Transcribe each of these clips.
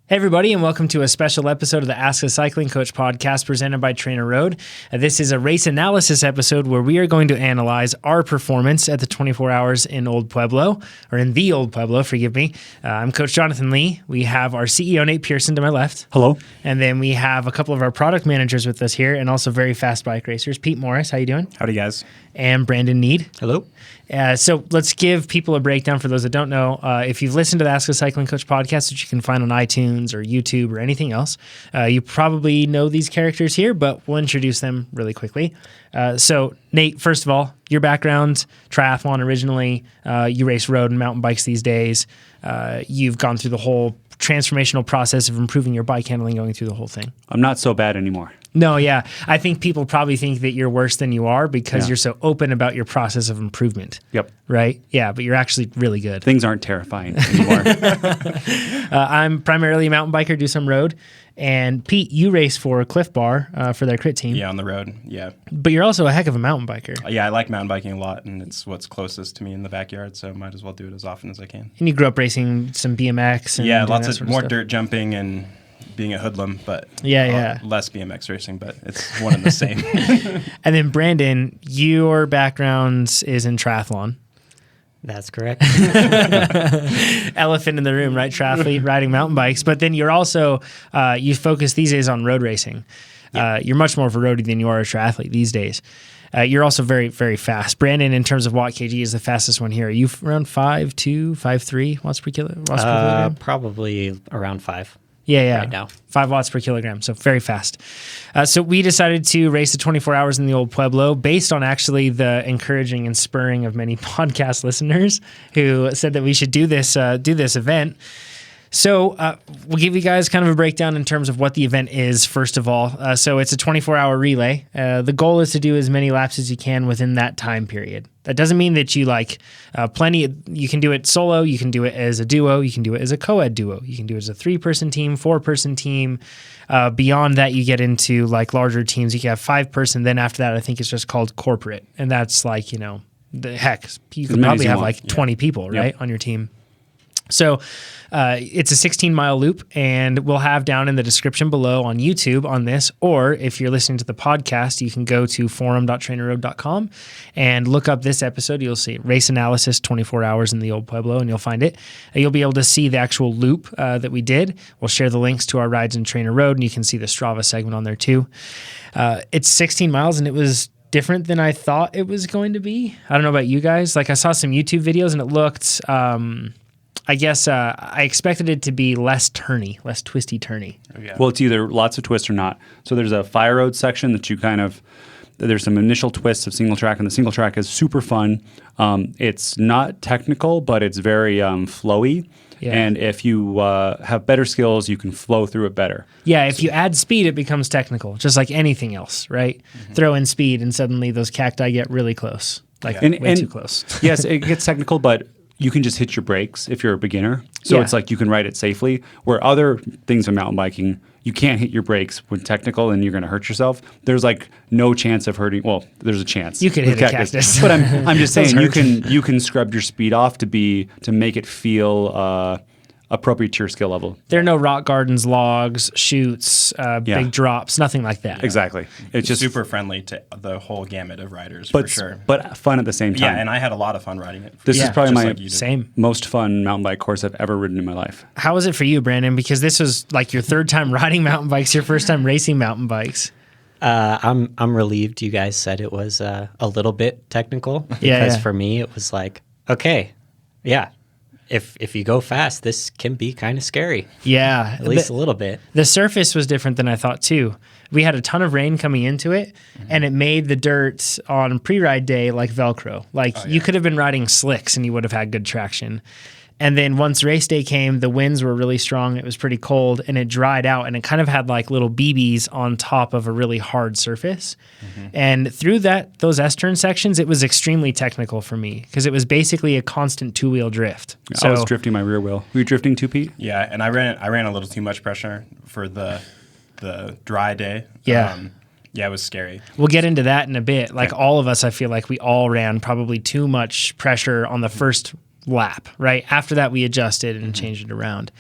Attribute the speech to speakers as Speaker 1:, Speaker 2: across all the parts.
Speaker 1: Hey everybody, and welcome to a special episode of the Ask a Cycling Coach podcast presented by TrainerRoad. This is a race analysis episode where we are going to analyze our performance at the 24 hours in Old Pueblo, or in the Old Pueblo, forgive me. I'm Coach Jonathan Lee. We have our CEO, Nate Pearson, to my left.
Speaker 2: Hello.
Speaker 1: And then we have a couple of our product managers with us here, and also very fast bike racers. Pete Morris, how you doing?
Speaker 2: Howdy, guys.
Speaker 1: And Brandon Need.
Speaker 3: Hello.
Speaker 1: So let's give people a breakdown for those that don't know. If you've listened to the Ask a Cycling Coach podcast, which you can find on iTunes or YouTube or anything else, you probably know these characters here, but we'll introduce them really quickly. So Nate, first of all, your background, triathlon originally, you race road and mountain bikes these days. You've gone through the whole transformational process of improving your bike handling, going through the whole thing.
Speaker 2: I'm not so bad anymore.
Speaker 1: No, yeah. I think people probably think that you're worse than you are because you're so open about your process of improvement.
Speaker 2: Yep.
Speaker 1: Right? Yeah, but you're actually really good.
Speaker 2: Things aren't terrifying anymore.
Speaker 1: I'm primarily a mountain biker, do some road. And Pete, you race for Cliff Bar for their crit team.
Speaker 3: Yeah, on the road. Yeah.
Speaker 1: But you're also a heck of a mountain biker.
Speaker 3: Yeah, I like mountain biking a lot, and it's what's closest to me in the backyard, so might as well do it as often as I can.
Speaker 1: And you grew up racing some BMX. And
Speaker 3: yeah,
Speaker 1: doing
Speaker 3: lots
Speaker 1: that
Speaker 3: of
Speaker 1: sort
Speaker 3: more
Speaker 1: stuff.
Speaker 3: dirt jumping and being a hoodlum, but less BMX racing, but it's one and the same.
Speaker 1: And then Brandon, your background is in triathlon.
Speaker 4: That's correct.
Speaker 1: Elephant in the room, right? Triathlete, riding mountain bikes. But then you're also, you focus these days on road racing. Yep. You're much more of a roadie than you are a triathlete these days. You're also very, very fast. Brandon, in terms of watt kg, is the fastest one here. Are you around 5'2", 5'3" watts per kilogram?
Speaker 4: Probably around 5.
Speaker 1: Yeah.
Speaker 4: Right now.
Speaker 1: 5 watts per kilogram, so very fast. So we decided to race the 24 hours in the Old Pueblo based on actually the encouraging and spurring of many podcast listeners who said that we should do this event. So we'll give you guys kind of a breakdown in terms of what the event is, first of all. So it's a 24-hour relay. The goal is to do as many laps as you can within that time period. That doesn't mean that you you can do it solo, you can do it as a duo, you can do it as a co-ed duo, you can do it as a 3-person team, 4-person team. Beyond that, you get into like larger teams. You can have 5-person. Then after that, I think it's just called corporate. And that's like, you could probably have like 20 people, right, on your team. So it's a 16-mile loop, and we'll have down in the description below on YouTube on this, or if you're listening to the podcast, you can go to forum.trainerroad.com and look up this episode. You'll see race analysis 24 hours in the Old Pueblo, and you'll find it. You'll be able to see the actual loop that we did. We'll share the links to our rides in TrainerRoad, and you can see the Strava segment on there too. It's 16 miles, and it was different than I thought it was going to be. I don't know about you guys. Like I saw some YouTube videos, and it looked... I guess I expected it to be less twisty-turny.
Speaker 2: Oh, yeah. Well, it's either lots of twists or not. So there's a fire road section that there's some initial twists of single track, and the single track is super fun. It's not technical, but it's very flowy. Yeah. And if you have better skills, you can flow through it better. Yeah,
Speaker 1: if you add speed, it becomes technical, just like anything else, right? Mm-hmm. Throw in speed, and suddenly those cacti get really close, way too close.
Speaker 2: Yes, it gets technical, but you can just hit your brakes if you're a beginner. So it's like you can ride it safely. Where other things in mountain biking, you can't hit your brakes when technical and you're going to hurt yourself. There's like no chance of hurting. Well, there's a chance.
Speaker 1: You can hit a cactus.
Speaker 2: But I'm just saying you can scrub your speed off to make it feel appropriate to your skill level.
Speaker 1: There are no rock gardens, logs, chutes, big drops, nothing like that.
Speaker 2: Exactly.
Speaker 3: It's just super friendly to the whole gamut of riders,
Speaker 2: for
Speaker 3: sure.
Speaker 2: But fun at the same time.
Speaker 3: Yeah, and I had a lot of fun riding it.
Speaker 2: This is probably my
Speaker 1: most
Speaker 2: fun mountain bike course I've ever ridden in my life.
Speaker 1: How was it for you, Brandon? Because this was like your third time riding mountain bikes, your first time racing mountain bikes.
Speaker 4: I'm relieved you guys said it was a little bit technical because for me it was like, okay, yeah. If you go fast, this can be kind of scary.
Speaker 1: Yeah.
Speaker 4: At least a little bit.
Speaker 1: The surface was different than I thought, too. We had a ton of rain coming into it, and it made the dirt on pre-ride day like Velcro. You could have been riding slicks, and you would have had good traction. And then once race day came, the winds were really strong. It was pretty cold, and it dried out, and it kind of had like little BBs on top of a really hard surface. Mm-hmm. And through those S-turn sections, it was extremely technical for me because it was basically a constant 2-wheel drift.
Speaker 2: So I was drifting my rear wheel. Were you drifting too, Pete?
Speaker 3: Yeah, and I ran a little too much pressure for the dry day.
Speaker 1: Yeah.
Speaker 3: Yeah, it was scary.
Speaker 1: We'll get into that in a bit. Like all of us, I feel like we all ran probably too much pressure on the first lap, right? After that, we adjusted and changed it around.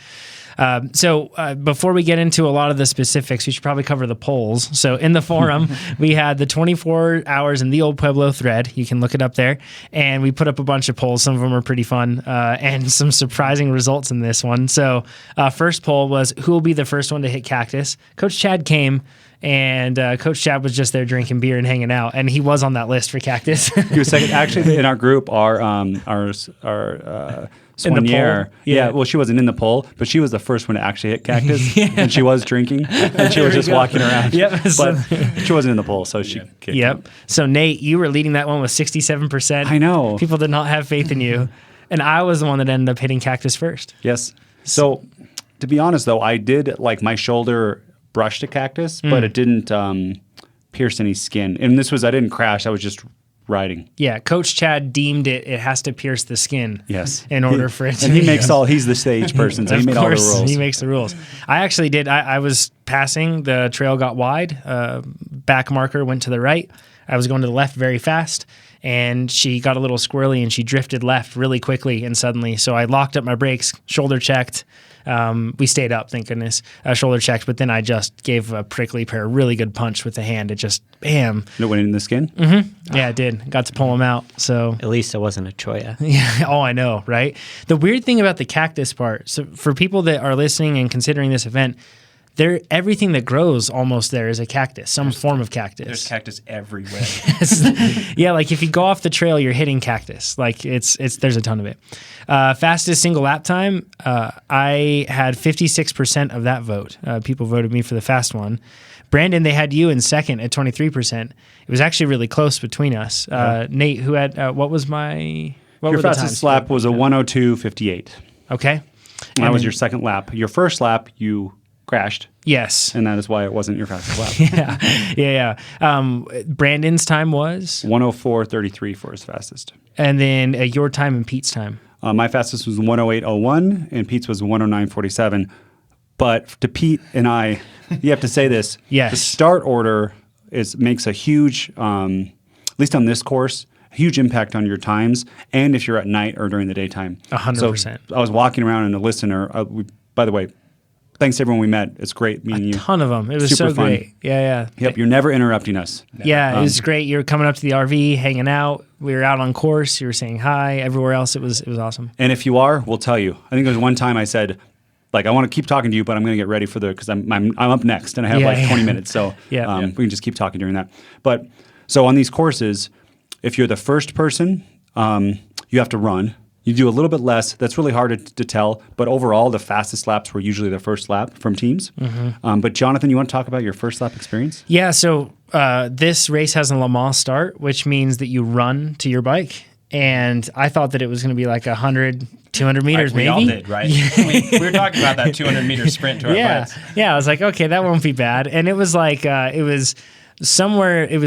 Speaker 1: Before we get into a lot of the specifics, we should probably cover the polls. So in the forum, we had the 24 hours in the Old Pueblo thread. You can look it up there. And we put up a bunch of polls. Some of them are pretty fun and some surprising results in this one. So first poll was, who will be the first one to hit cactus? Coach Chad came. And Coach Chad was just there drinking beer and hanging out, and he was on that list for cactus.
Speaker 2: He was second. Actually, in our group, our soigneur, well, she wasn't in the poll, but she was the first one to actually hit cactus, and she was drinking, and she was just walking around. Yep. But she wasn't in the poll, so she kicked him.
Speaker 1: So Nate, you were leading that one with 67%.
Speaker 2: I know.
Speaker 1: People did not have faith in you, and I was the one that ended up hitting cactus first.
Speaker 2: Yes. So to be honest, though, I did my shoulder brushed a cactus, but it didn't pierce any skin. And I didn't crash. I was just riding.
Speaker 1: Yeah, Coach Chad deemed it has to pierce the skin.
Speaker 2: Yes.
Speaker 1: In order for it to
Speaker 2: and he makes he's the stage person, so he made all the rules.
Speaker 1: He makes the rules. I actually did. I was passing, the trail got wide, back marker went to the right. I was going to the left very fast, and she got a little squirrely and she drifted left really quickly and suddenly. So I locked up my brakes, shoulder checked. We stayed up, thank goodness, shoulder checked, but then I just gave a prickly pear a really good punch with the hand. It just, bam.
Speaker 2: It went in the skin?
Speaker 1: Mm-hmm. Yeah, it did. Got to pull him out. So
Speaker 4: at least it wasn't a cholla.
Speaker 1: Yeah. Oh, I know, right? The weird thing about the cactus part, so for people that are listening and considering this event, everything that grows almost there is a cactus, some form of cactus.
Speaker 3: There's cactus everywhere.
Speaker 1: Yeah, like if you go off the trail, you're hitting cactus. Like there's a ton of it. Fastest single lap time, I had 56% of that vote. People voted me for the fast one. Brandon, they had you in second at 23%. It was actually really close between us. Nate, who had
Speaker 2: your fastest lap was a 102.58.
Speaker 1: Okay.
Speaker 2: And that was your second lap. Your first lap, you crashed.
Speaker 1: Yes.
Speaker 2: And that is why it wasn't your fastest lap.
Speaker 1: Yeah. Brandon's time was?
Speaker 2: 104.33 for his fastest.
Speaker 1: And then your time and Pete's time?
Speaker 2: My fastest was 108.01 and Pete's was 109.47. But to Pete and I, you have to say this.
Speaker 1: Yes.
Speaker 2: The start order makes a huge, at least on this course, huge impact on your times and if you're at night or during the daytime.
Speaker 1: 100%.
Speaker 2: So I was walking around and a listener, by the way, thanks to everyone we met. It's great meeting you.
Speaker 1: A ton of them. It was
Speaker 2: super
Speaker 1: so
Speaker 2: fun.
Speaker 1: Great. Yeah.
Speaker 2: Yep, you're never interrupting us. Never.
Speaker 1: Yeah, it was great. You were coming up to the RV, hanging out. We were out on course. You were saying hi. Everywhere else, it was awesome.
Speaker 2: And if you are, we'll tell you. I think there was one time I said, I want to keep talking to you, but I'm going to get ready for because I'm up next and I have 20 minutes. So we can just keep talking during that. But so on these courses, if you're the first person, you have to run. You do a little bit less. That's really hard to tell. But overall, the fastest laps were usually the first lap from teams. Mm-hmm. But Jonathan, you want to talk about your first lap experience?
Speaker 1: Yeah. So this race has a Le Mans start, which means that you run to your bike. And I thought that it was going to be like 100, 200 meters, maybe.
Speaker 3: We all did, right? We were talking about that 200-meter sprint to our bikes.
Speaker 1: Yeah. I was like, okay, that won't be bad. And it was like, it was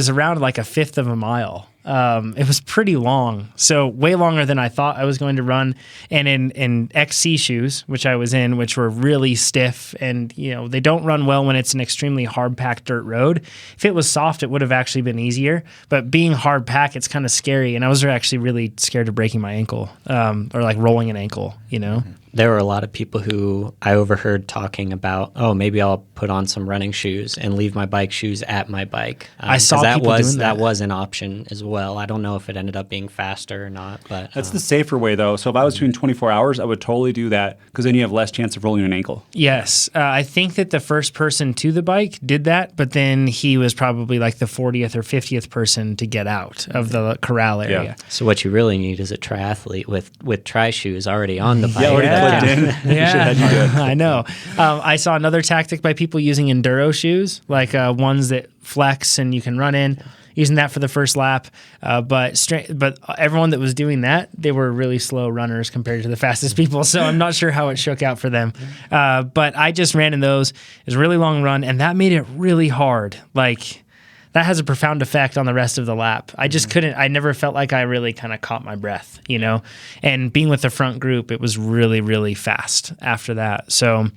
Speaker 1: around like a fifth of a mile. It was pretty long, so way longer than I thought I was going to run. And in XC shoes, which I was in, which were really stiff, and they don't run well when it's an extremely hard packed dirt road. If it was soft, it would have actually been easier. But being hard packed, it's kind of scary, and I was actually really scared of breaking my ankle or like rolling an ankle.
Speaker 4: There were a lot of people who I overheard talking about, maybe I'll put on some running shoes and leave my bike shoes at my bike.
Speaker 1: I saw people doing that.
Speaker 4: That was an option as well. I don't know if it ended up being faster or not, but
Speaker 2: that's the safer way though. So if I was doing 24 hours, I would totally do that because then you have less chance of rolling an ankle.
Speaker 1: Yes, I think that the first person to the bike did that, but then he was probably like the 40th or 50th person to get out of the corral area. Yeah.
Speaker 4: So what you really need is a triathlete with tri shoes already on the bike.
Speaker 2: Plugged in.
Speaker 1: I know. I saw another tactic by people using enduro shoes, like ones that flex and you can run in, using that for the first lap. But everyone that was doing that, they were really slow runners compared to the fastest people. So I'm not sure how it shook out for them. But I just ran in those. It was a really long run, and that made it really hard. That has a profound effect on the rest of the lap. I just couldn't, I never felt like I really kind of caught my breath, and being with the front group, it was really, really fast after that. So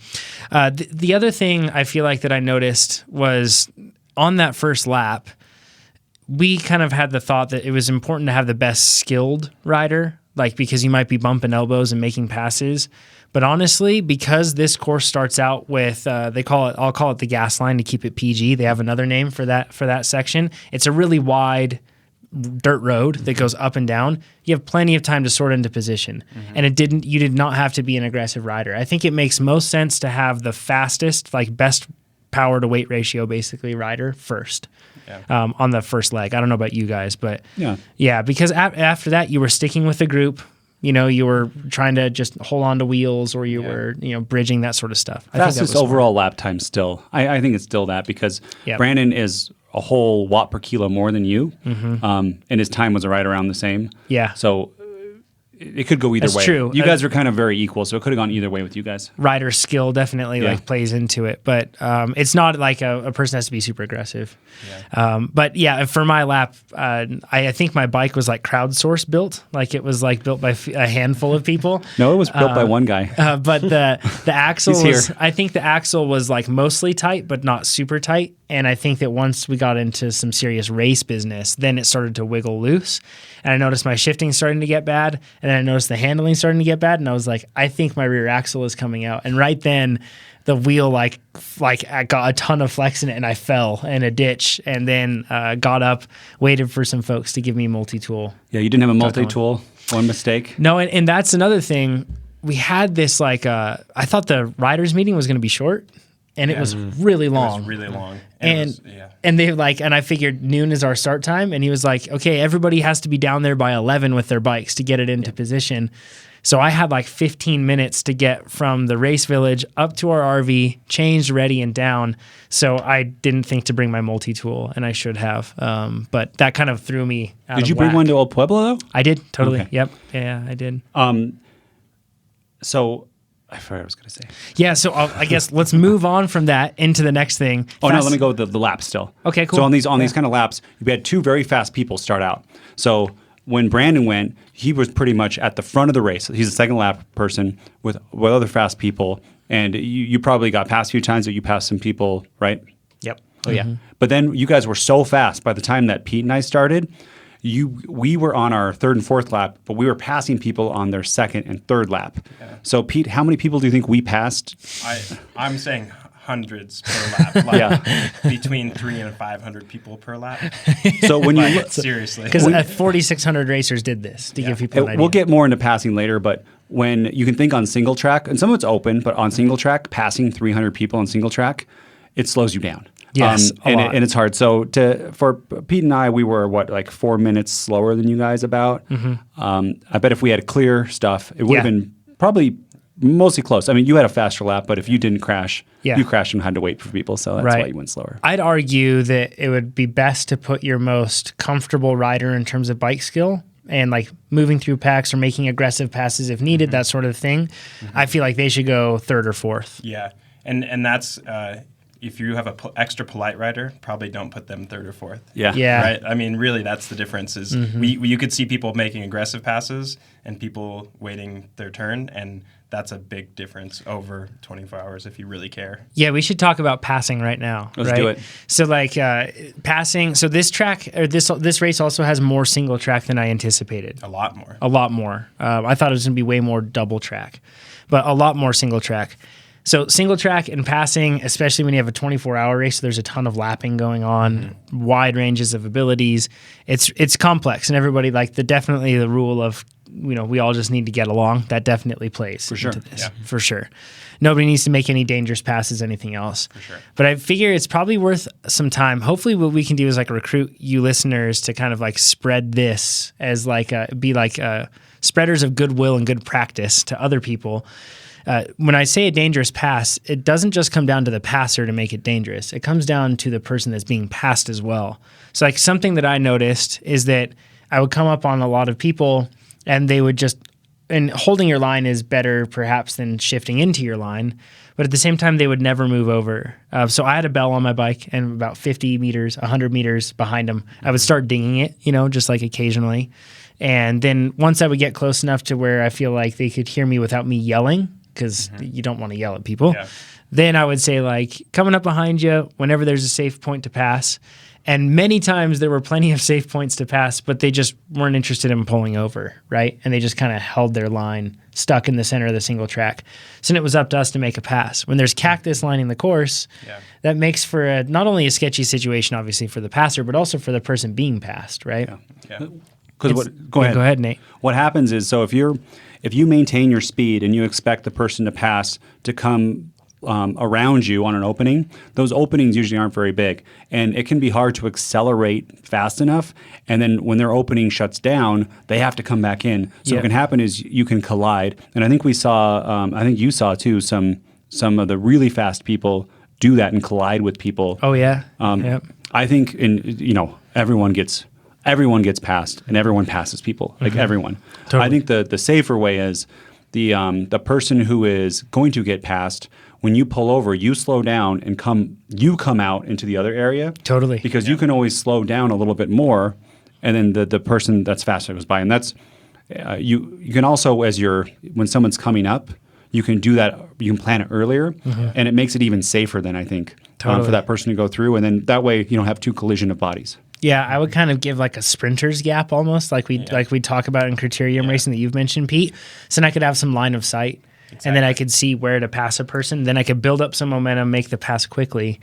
Speaker 1: the other thing I feel like that I noticed was on that first lap, we kind of had the thought that it was important to have the best skilled rider like because you might be bumping elbows and making passes. But honestly, because this course starts out with I'll call it the gas line to keep it PG. They have another name for that section. It's a really wide dirt road that goes up and down. You have plenty of time to sort into position. And you did not have to be an aggressive rider. I think it makes most sense to have the fastest, like best power to weight ratio basically rider first. On the first leg. I don't know about you guys, but yeah, because after that you were sticking with the group. You were trying to just hold on to wheels, or you were, bridging, that sort of stuff.
Speaker 2: Fastest overall lap time still. I think it's still that, because Brandon is a whole watt per kilo more than you, and his time was right around the same. Yeah. So it could go either way. True. You guys are kind of very equal, so it could have gone either way with you guys. Rider skill definitely plays into it, but it's not like a person has to be super aggressive. But yeah, for my lap, I think my bike was like crowdsourced built, like it was like built by a handful of people. No, it was built by one guy. But the axle I think the axle was like mostly tight, but not super tight. And I think that once we got into some serious race business, then it started to wiggle loose. And I noticed my shifting starting to get bad. And then I noticed the handling starting to get bad. And I was like, I think my rear axle is coming out. And right then the wheel, like I got a ton of flex in it, and I fell in a ditch, and then got up, waited for some folks to give me multi-tool. Yeah, you didn't have a multi-tool? One mistake? No, and that's another thing. We had this I thought the riders meeting was going to be short. And it was really long. It was really long. And I figured noon is our start time. And he was like, okay, everybody has to be down there by 11 with their bikes to get it into position. So I had like 15 minutes to get from the race village up to our RV, changed, ready, and down. So I didn't think to bring my multi-tool, and I should have. But that kind of threw me out Did you bring one to Old Pueblo, though? I did, totally. Okay. Yep. Yeah, I did. So I forgot what I was going to say. Yeah, so I guess let's move on from that into the next thing. No, let me go with the laps still. Okay, cool. So on these kind of laps, we had two very fast people start out. So when Brandon went, he was pretty much at the front of the race. He's a second lap person with other fast people, and you probably got past a few times, but you passed some people, right? Yep. Oh, yeah. But then you guys were so fast by the time that Pete and I started. We were on our third and fourth lap, but we were passing people on their second and third lap. Yeah. So, Pete, how many people do you think we passed? I'm saying hundreds per lap, between 300 and 500 people per lap. So when you seriously, because 4,600 racers did this to give people an idea. We'll get more into passing later, but when you can think on single track, and some of it's open, but on single track, passing 300 people on single track, it slows you down. Yes, and it's hard. So for Pete and I, we were 4 minutes slower than you guys about. I bet if we had clear stuff, it would have been probably mostly close. I mean, you had a faster lap, but if you didn't crash, you crashed and had to wait for people. So that's why you went slower. I'd argue that it would be best to put your most comfortable rider in terms of bike skill and like moving through packs or making aggressive passes if needed, that sort of thing. I feel like they should go third or fourth. Yeah, and that's if you have an extra polite rider, probably don't put them third or fourth. Yeah. Right? I mean, really, that's the difference is you could see people making aggressive passes and people waiting their turn, and that's a big difference over 24 hours if you really care. Yeah, we should talk about passing right now. Let's do it. So passing, so this track, or this race also has more single track than I anticipated. A lot more. I thought it was going to be way more double track, but a lot more single track. So single track and passing, especially when you have a 24-hour race, there's a ton of lapping going on, wide ranges of abilities. It's complex, and everybody definitely the rule of we all just need to get along. That definitely plays into this for sure. Nobody needs to make any dangerous passes, anything else. For sure. But I figure it's probably worth some time. Hopefully, what we can do is recruit you listeners to kind of spread this as spreaders of goodwill and good practice to other people. When I say a dangerous pass, it doesn't just come down to the passer to make it dangerous. It comes down to the person that's being passed as well. So something that I noticed is that I would come up on a lot of people and they would and holding your line is better perhaps than shifting into your line, but at the same time, they would never move over. So I had a bell on my bike, and about 50 meters, 100 meters behind them, I would start dinging it, just occasionally. And then once I would get close enough to where I feel like they could hear me without me yelling, because you don't want to yell at people.
Speaker 1: then I would say like coming up behind you whenever there's a safe point to pass. And many times there were plenty of safe points to pass, but they just weren't interested in pulling over, right? And they just kind of held their line stuck in the center of the single track. So then it was up to us to make a pass. When there's cactus lining the course, that makes for not only a sketchy situation, obviously, for the passer, but also for the person being passed, right?
Speaker 2: Yeah. Go ahead,
Speaker 1: Nate.
Speaker 2: What happens is, so if you maintain your speed and you expect the person to pass to come around you on an opening, those openings usually aren't very big, and it can be hard to accelerate fast enough. And then when their opening shuts down, they have to come back in. So what can happen is you can collide. And I think we saw, I think you saw too, some of the really fast people do that and collide with people.
Speaker 1: Oh yeah.
Speaker 2: I think everyone gets passed, and everyone passes people, like everyone. Totally. I think the safer way is the person who is going to get passed. When you pull over, you slow down and come out into the other area. Totally. Because you can always slow down a little bit more, and then the person that's faster goes by. And that's you can also, when someone's coming up, you can do that. You can plan it earlier, and it makes it even safer then, I think, for that person to go through. And then that way you don't have two collision of bodies.
Speaker 1: Yeah, I would kind of give like a sprinter's gap almost, like we talk about in criterium racing that you've mentioned, Pete. So then I could have some line of sight. Exactly. And then I could see where to pass a person. Then I could build up some momentum, make the pass quickly.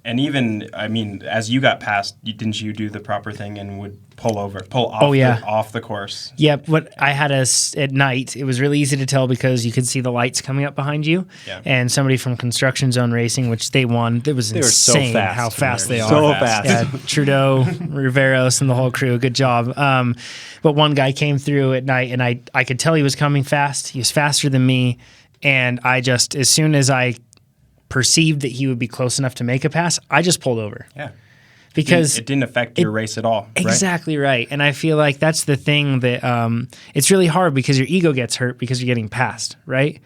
Speaker 3: And even, I mean, as you got passed, didn't you do the proper thing and would pull off off the course?
Speaker 1: Yep. What I had at night, it was really easy to tell because you could see the lights coming up behind you. Yeah. And somebody from Construction Zone Racing, which they won, it was insane how fast they are.
Speaker 2: So fast.
Speaker 1: Yeah, Trudeau, Riveros, and the whole crew. Good job. But one guy came through at night, and I could tell he was coming fast. He was faster than me. And I just, as soon as I perceived that he would be close enough to make a pass, I just pulled over.
Speaker 3: Yeah.
Speaker 1: Because
Speaker 3: it didn't affect your race at all.
Speaker 1: Exactly right. And I feel like that's the thing that it's really hard because your ego gets hurt because you're getting passed, right?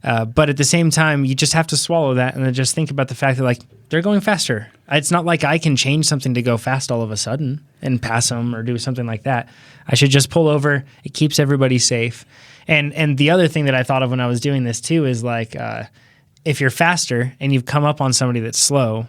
Speaker 1: But at the same time, you just have to swallow that and then just think about the fact that, like, they're going faster. It's not like I can change something to go fast all of a sudden and pass them or do something like that. I should just pull over. It keeps everybody safe. And the other thing that I thought of when I was doing this too is like, if you're faster and you've come up on somebody that's slow,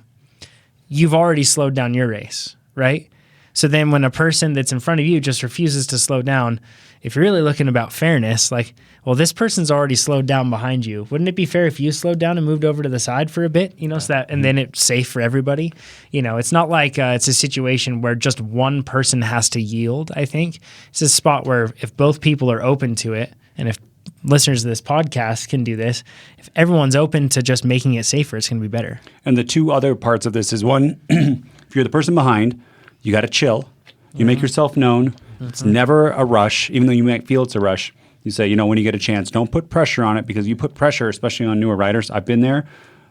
Speaker 1: you've already slowed down your race, right? So then when a person that's in front of you just refuses to slow down, if you're really looking about fairness, like, well, this person's already slowed down behind you. Wouldn't it be fair if you slowed down and moved over to the side for a bit, so that, and then it's safe for everybody? It's not like it's a situation where just one person has to yield, I think. It's a spot where if both people are open to it, and if listeners of this podcast can do this, if everyone's open to just making it safer, it's going to be better.
Speaker 2: And the two other parts of this is, one, if you're the person behind, you got to chill. You make yourself known. It's never a rush, even though you might feel it's a rush. You say, when you get a chance, don't put pressure on it, because you put pressure, especially on newer riders. I've been there.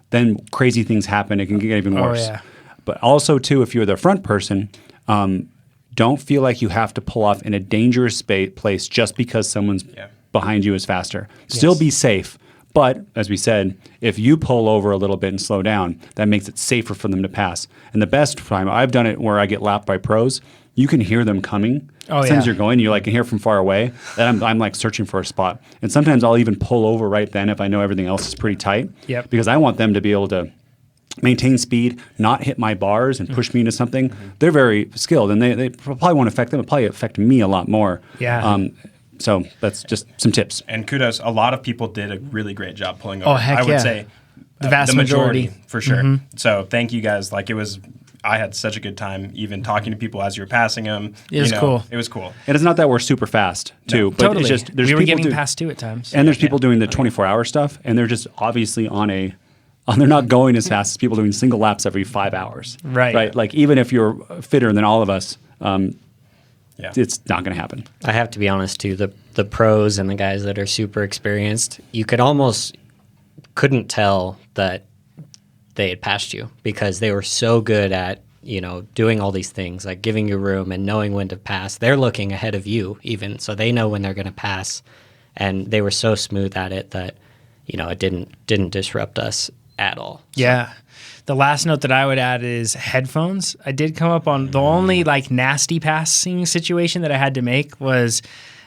Speaker 2: Then crazy things happen. It can get even worse. Yeah. But also, too, if you're the front person, don't feel like you have to pull off in a dangerous place just because someone's behind you is faster. Still be safe. But, as we said, if you pull over a little bit and slow down, that makes it safer for them to pass. And the best time, I've done it where I get lapped by pros, you can hear them coming. Sometimes you're going, you can hear from far away. Then I'm like searching for a spot. And sometimes I'll even pull over right then if I know everything else is pretty tight.
Speaker 1: Yep.
Speaker 2: Because I want them to be able to maintain speed, not hit my bars and push me into something. They're very skilled, and they probably won't affect them. It'll probably affect me a lot more.
Speaker 1: Yeah.
Speaker 2: So that's just some tips.
Speaker 3: And kudos, a lot of people did a really great job pulling over.
Speaker 1: Oh, heck
Speaker 3: I would say
Speaker 1: the vast majority
Speaker 3: for sure. So thank you guys. I had such a good time even talking to people as you were passing them.
Speaker 1: It was cool.
Speaker 3: It was cool.
Speaker 2: And it's not that we're super fast, too. But
Speaker 1: totally.
Speaker 2: It's just,
Speaker 1: we were getting past too at times.
Speaker 2: And there's people doing the 24-hour stuff, and they're just obviously they're not going as fast as people doing single laps every 5 hours.
Speaker 1: Right.
Speaker 2: Like, even if you're fitter than all of us, it's not going to happen.
Speaker 4: I have to be honest, too. The pros and the guys that are super experienced, you couldn't tell that they had passed you, because they were so good at, doing all these things, like giving you room and knowing when to pass. They're looking ahead of you even, so they know when they're going to pass. And they were so smooth at it that, it didn't disrupt us at all. So.
Speaker 1: Yeah. The last note that I would add is headphones. I did come up on the only nasty passing situation that I had to make was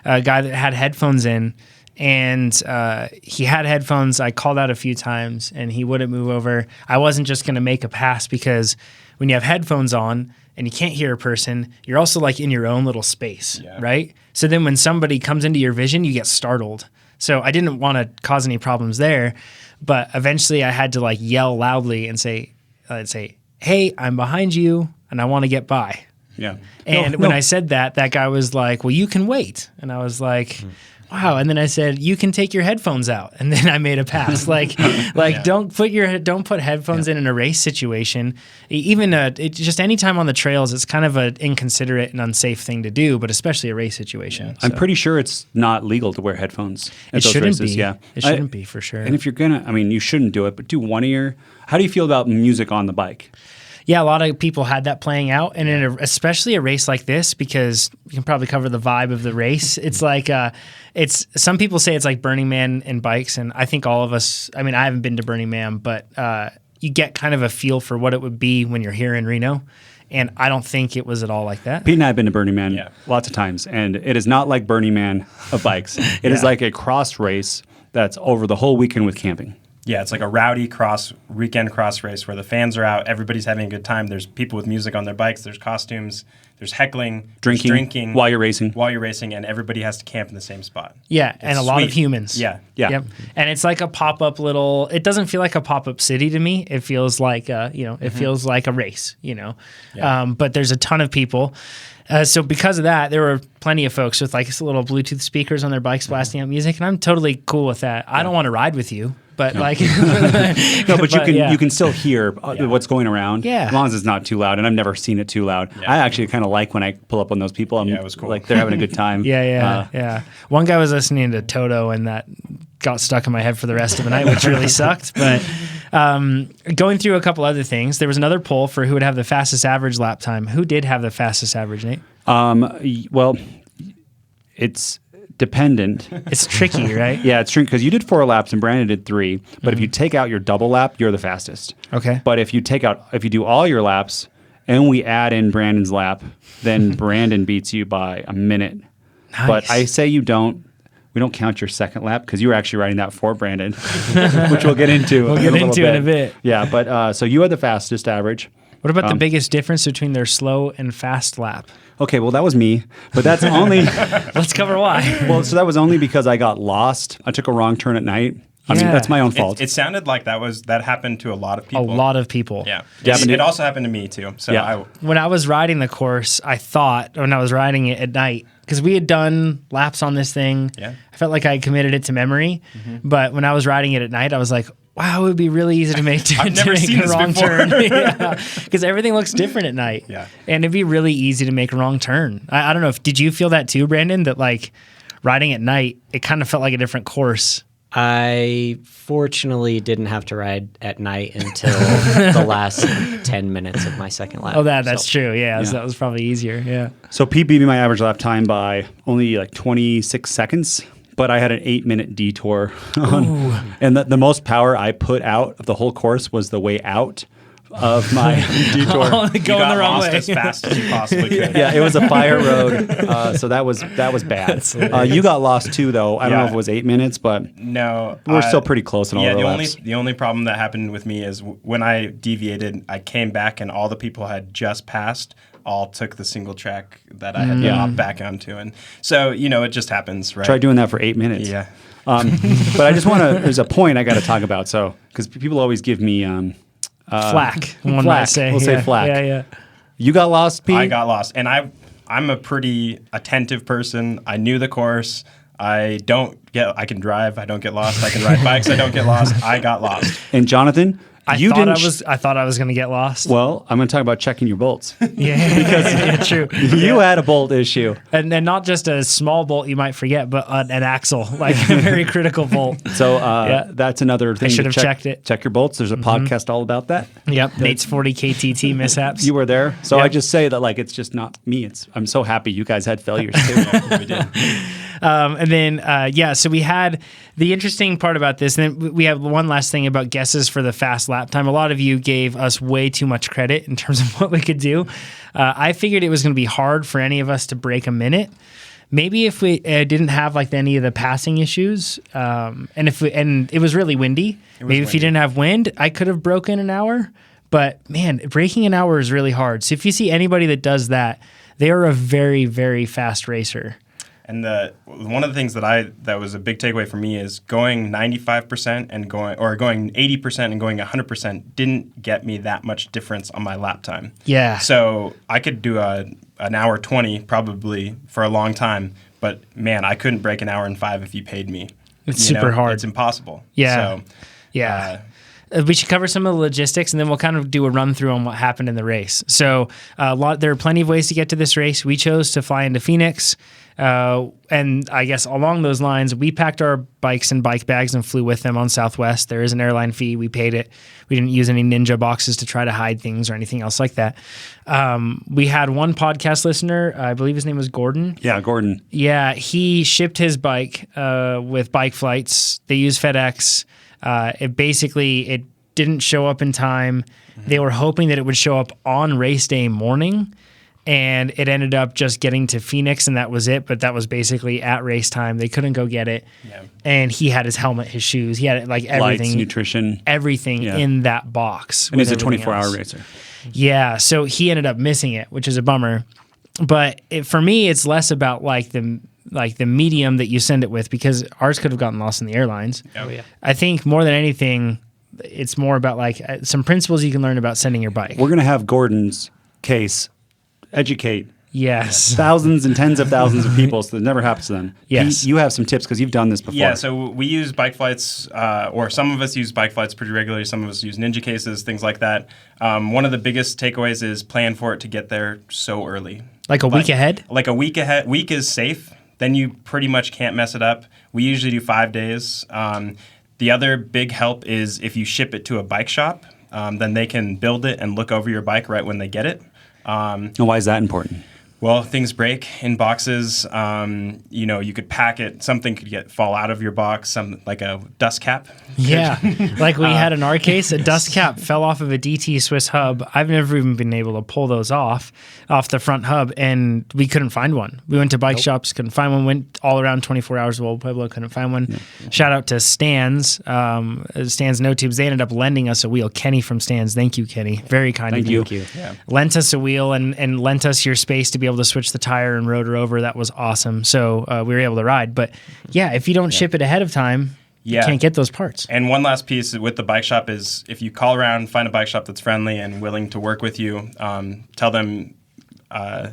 Speaker 1: a guy that had headphones in, and he had headphones. I called out a few times, and he wouldn't move over. I wasn't just going to make a pass because when you have headphones on and you can't hear a person, you're also like in your own little space, right? So then when somebody comes into your vision, you get startled. So I didn't want to cause any problems there, but eventually I had to like yell loudly and say, "Hey, I'm behind you, and I want to get by."
Speaker 2: Yeah.
Speaker 1: And when I said that, that guy was like, "Well, you can wait." And I was like, "Wow." And then I said, "You can take your headphones out." And then I made a pass. Don't put headphones in a race situation. Even just any time on the trails, it's kind of an inconsiderate and unsafe thing to do, but especially a race situation.
Speaker 2: Yeah. I'm pretty sure it's not legal to wear headphones at those
Speaker 1: shouldn't
Speaker 2: races.
Speaker 1: be.
Speaker 2: Yeah.
Speaker 1: It shouldn't be for sure.
Speaker 2: And if you're gonna, I mean, you shouldn't do it, but do one ear. How do you feel about music on the bike?
Speaker 1: Yeah, a lot of people had that playing out, and especially a race like this, because you can probably cover the vibe of the race. It's like some people say it's like Burning Man and bikes, and I think all of us. I mean, I haven't been to Burning Man, but you get kind of a feel for what it would be when you're here in Reno, and I don't think it was at all like that.
Speaker 2: Pete and I have been to Burning Man lots of times, and it is not like Burning Man of bikes. It is like a cross race that's over the whole weekend with camping.
Speaker 3: Yeah, it's like a rowdy weekend cross race where the fans are out, everybody's having a good time. There's people with music on their bikes, there's costumes, there's heckling,
Speaker 2: drinking while you're racing,
Speaker 3: and everybody has to camp in the same spot.
Speaker 1: Yeah, and a lot of humans.
Speaker 3: Yeah.
Speaker 1: Yep. And it's like a pop-up little. It doesn't feel like a pop-up city to me. It feels like it feels like a race.
Speaker 3: Yeah.
Speaker 1: But there's a ton of people. So because of that, there were plenty of folks with like little Bluetooth speakers on their bikes blasting out music, and I'm totally cool with that. I don't want to ride with you. But but
Speaker 2: you can still hear what's going around.
Speaker 1: Yeah.
Speaker 2: As long as it's not too loud, and I've never seen it too loud. I actually kind of like when I pull up on those people. It was cool. Like they're having a good time.
Speaker 1: Yeah. One guy was listening to Toto, and that got stuck in my head for the rest of the night, which really sucked. But going through a couple other things, there was another poll for who would have the fastest average lap time. Who did have the fastest average, Nate?
Speaker 2: Well, it's dependent.
Speaker 1: It's tricky, right?
Speaker 2: Yeah, it's tricky because you did 4 laps and Brandon did 3. But if you take out your double lap, you're the fastest.
Speaker 1: Okay.
Speaker 2: But if you do all your laps and we add in Brandon's lap, then Brandon beats you by a minute.
Speaker 1: Nice.
Speaker 2: But I say we don't count your second lap because you were actually riding that for Brandon, which we'll get into.
Speaker 1: In a bit.
Speaker 2: Yeah, but so you had the fastest average.
Speaker 1: What about the biggest difference between their slow and fast lap?
Speaker 2: Okay, well, that was me, but that's only...
Speaker 1: Let's cover why.
Speaker 2: Well, so that was only because I got lost. I took a wrong turn at night. I mean, that's my own fault.
Speaker 3: It sounded like that happened to a lot of people.
Speaker 1: A lot of people.
Speaker 3: Yeah. It also happened to me, too. So
Speaker 1: when I was riding the course, I thought, when I was riding it at night, because we had done laps on this thing, I felt like I committed it to memory. Mm-hmm. But when I was riding it at night, I was like, wow, it would be really easy to make a wrong turn. Because everything looks different at night.
Speaker 3: Yeah.
Speaker 1: And it'd be really easy to make a wrong turn. I don't know, did you feel that too, Brandon, that like riding at night, it kind of felt like a different course?
Speaker 4: I fortunately didn't have to ride at night until the last 10 minutes of my second lap.
Speaker 1: Oh, that's true. Yeah, so that was probably easier. Yeah.
Speaker 2: So Pete beat me my average lap time by only like 26 seconds. But I had an 8-minute detour. And the most power I put out of the whole course was the way out of my detour.
Speaker 1: Going the wrong way.
Speaker 3: As fast as you possibly could.
Speaker 2: Yeah, it was a fire road, so that was bad. You got lost too, though. I don't know if it was 8 minutes, but
Speaker 3: no,
Speaker 2: we're still pretty close in all the laps.
Speaker 3: The only problem that happened with me is when I deviated, I came back and all the people had just passed. All took the single track that I had to hop back onto. And so, it just happens, right?
Speaker 2: Try doing that for 8 minutes.
Speaker 3: Yeah.
Speaker 2: But I just there's a point I got to talk about. So, because people always give me
Speaker 1: flack. One might say.
Speaker 2: We'll say flack.
Speaker 1: Yeah.
Speaker 2: You got lost, Pete?
Speaker 3: I got lost. And I'm a pretty attentive person. I knew the course. I can drive. I don't get lost. I can ride bikes. I don't get lost. I got lost.
Speaker 2: And Jonathan?
Speaker 1: I thought I was going to get lost.
Speaker 2: Well, I'm going to talk about checking your bolts.
Speaker 1: Because true.
Speaker 2: You had a bolt issue.
Speaker 1: And not just a small bolt you might forget, but an axle, like a very critical bolt.
Speaker 2: So that's another thing.
Speaker 1: I should have checked it.
Speaker 2: Check your bolts. There's a podcast all about that.
Speaker 1: Yep. Nate's 40 KTT mishaps.
Speaker 2: You were there. So I just say that it's just not me. I'm so happy you guys had failures too.
Speaker 3: We did.
Speaker 1: And then, so we had the interesting part about this. And then we have one last thing about guesses for the fast lap time. A lot of you gave us way too much credit in terms of what we could do. I figured it was going to be hard for any of us to break a minute. maybe if we didn't have like any of the passing issues, and it was really windy, maybe if you didn't have wind, I could have broken an hour. But man, breaking an hour is really hard. So if you see anybody that does that, they are a very, very fast racer.
Speaker 3: And one of the things that was a big takeaway for me is going 95% and going 80% and going 100% didn't get me that much difference on my lap time.
Speaker 1: Yeah.
Speaker 3: So I could do an hour 20 probably for a long time, but man, I couldn't break an hour and 5 if you paid me.
Speaker 1: It's super hard.
Speaker 3: It's impossible.
Speaker 1: Yeah.
Speaker 3: So,
Speaker 1: yeah. We should cover some of the logistics, and then we'll kind of do a run through on what happened in the race. So there are plenty of ways to get to this race. We chose to fly into Phoenix, and I guess along those lines, we packed our bikes in bike bags and flew with them on Southwest. There is an airline fee. We paid it. We didn't use any Ninja boxes to try to hide things or anything else like that. We had one podcast listener, I believe his name was Gordon.
Speaker 2: Yeah, Gordon.
Speaker 1: Yeah, he shipped his bike with bike flights. They used FedEx. It didn't show up in time. They were hoping that it would show up on race day morning, and it ended up just getting to Phoenix, and that was it. But that was basically at race time. They couldn't go get it. Yeah. And he had his helmet, his shoes. He had like everything.
Speaker 2: Lights, nutrition.
Speaker 1: Everything in that box.
Speaker 2: And he's a 24-hour racer.
Speaker 1: Yeah, so he ended up missing it, which is a bummer. But for me, it's less about like the medium that you send it with, because ours could have gotten lost in the airlines.
Speaker 4: Oh, yeah.
Speaker 1: I think more than anything, it's more about like some principles you can learn about sending your bike.
Speaker 2: We're going to have Gordon's case educate thousands and tens of thousands of people, so that never happens to them.
Speaker 1: Yes.
Speaker 2: You have some tips because you've done this before.
Speaker 3: Yeah, so we use bike flights, or some of us use bike flights pretty regularly. Some of us use Ninja cases, things like that. One of the biggest takeaways is plan for it to get there so early.
Speaker 1: Like a week ahead?
Speaker 3: Like a week ahead. Week is safe. Then you pretty much can't mess it up. We usually do 5 days. The other big help is if you ship it to a bike shop, then they can build it and look over your bike right when they get it.
Speaker 2: And why is that important?
Speaker 3: Well, things break in boxes. You could pack it. Something could fall out of your box, like a dust cap.
Speaker 1: Yeah, like we had in our case, a dust cap fell off of a DT Swiss hub. I've never even been able to pull those off the front hub, and we couldn't find one. We went to bike shops, couldn't find one. Went all around 24 hours of Old Pueblo, couldn't find one. Yeah. Shout out to Stan's, Stan's No Tubes. They ended up lending us a wheel. Kenny from Stan's, thank you, Kenny. Very kind of you.
Speaker 2: Thank you.
Speaker 3: Yeah.
Speaker 1: Lent us a wheel and lent us your space to be able to switch the tire and rotor over. That was awesome. So we were able to ride. But yeah, if you don't ship it ahead of time, you can't get those parts.
Speaker 3: And one last piece with the bike shop is if you call around, find a bike shop that's friendly and willing to work with you, tell them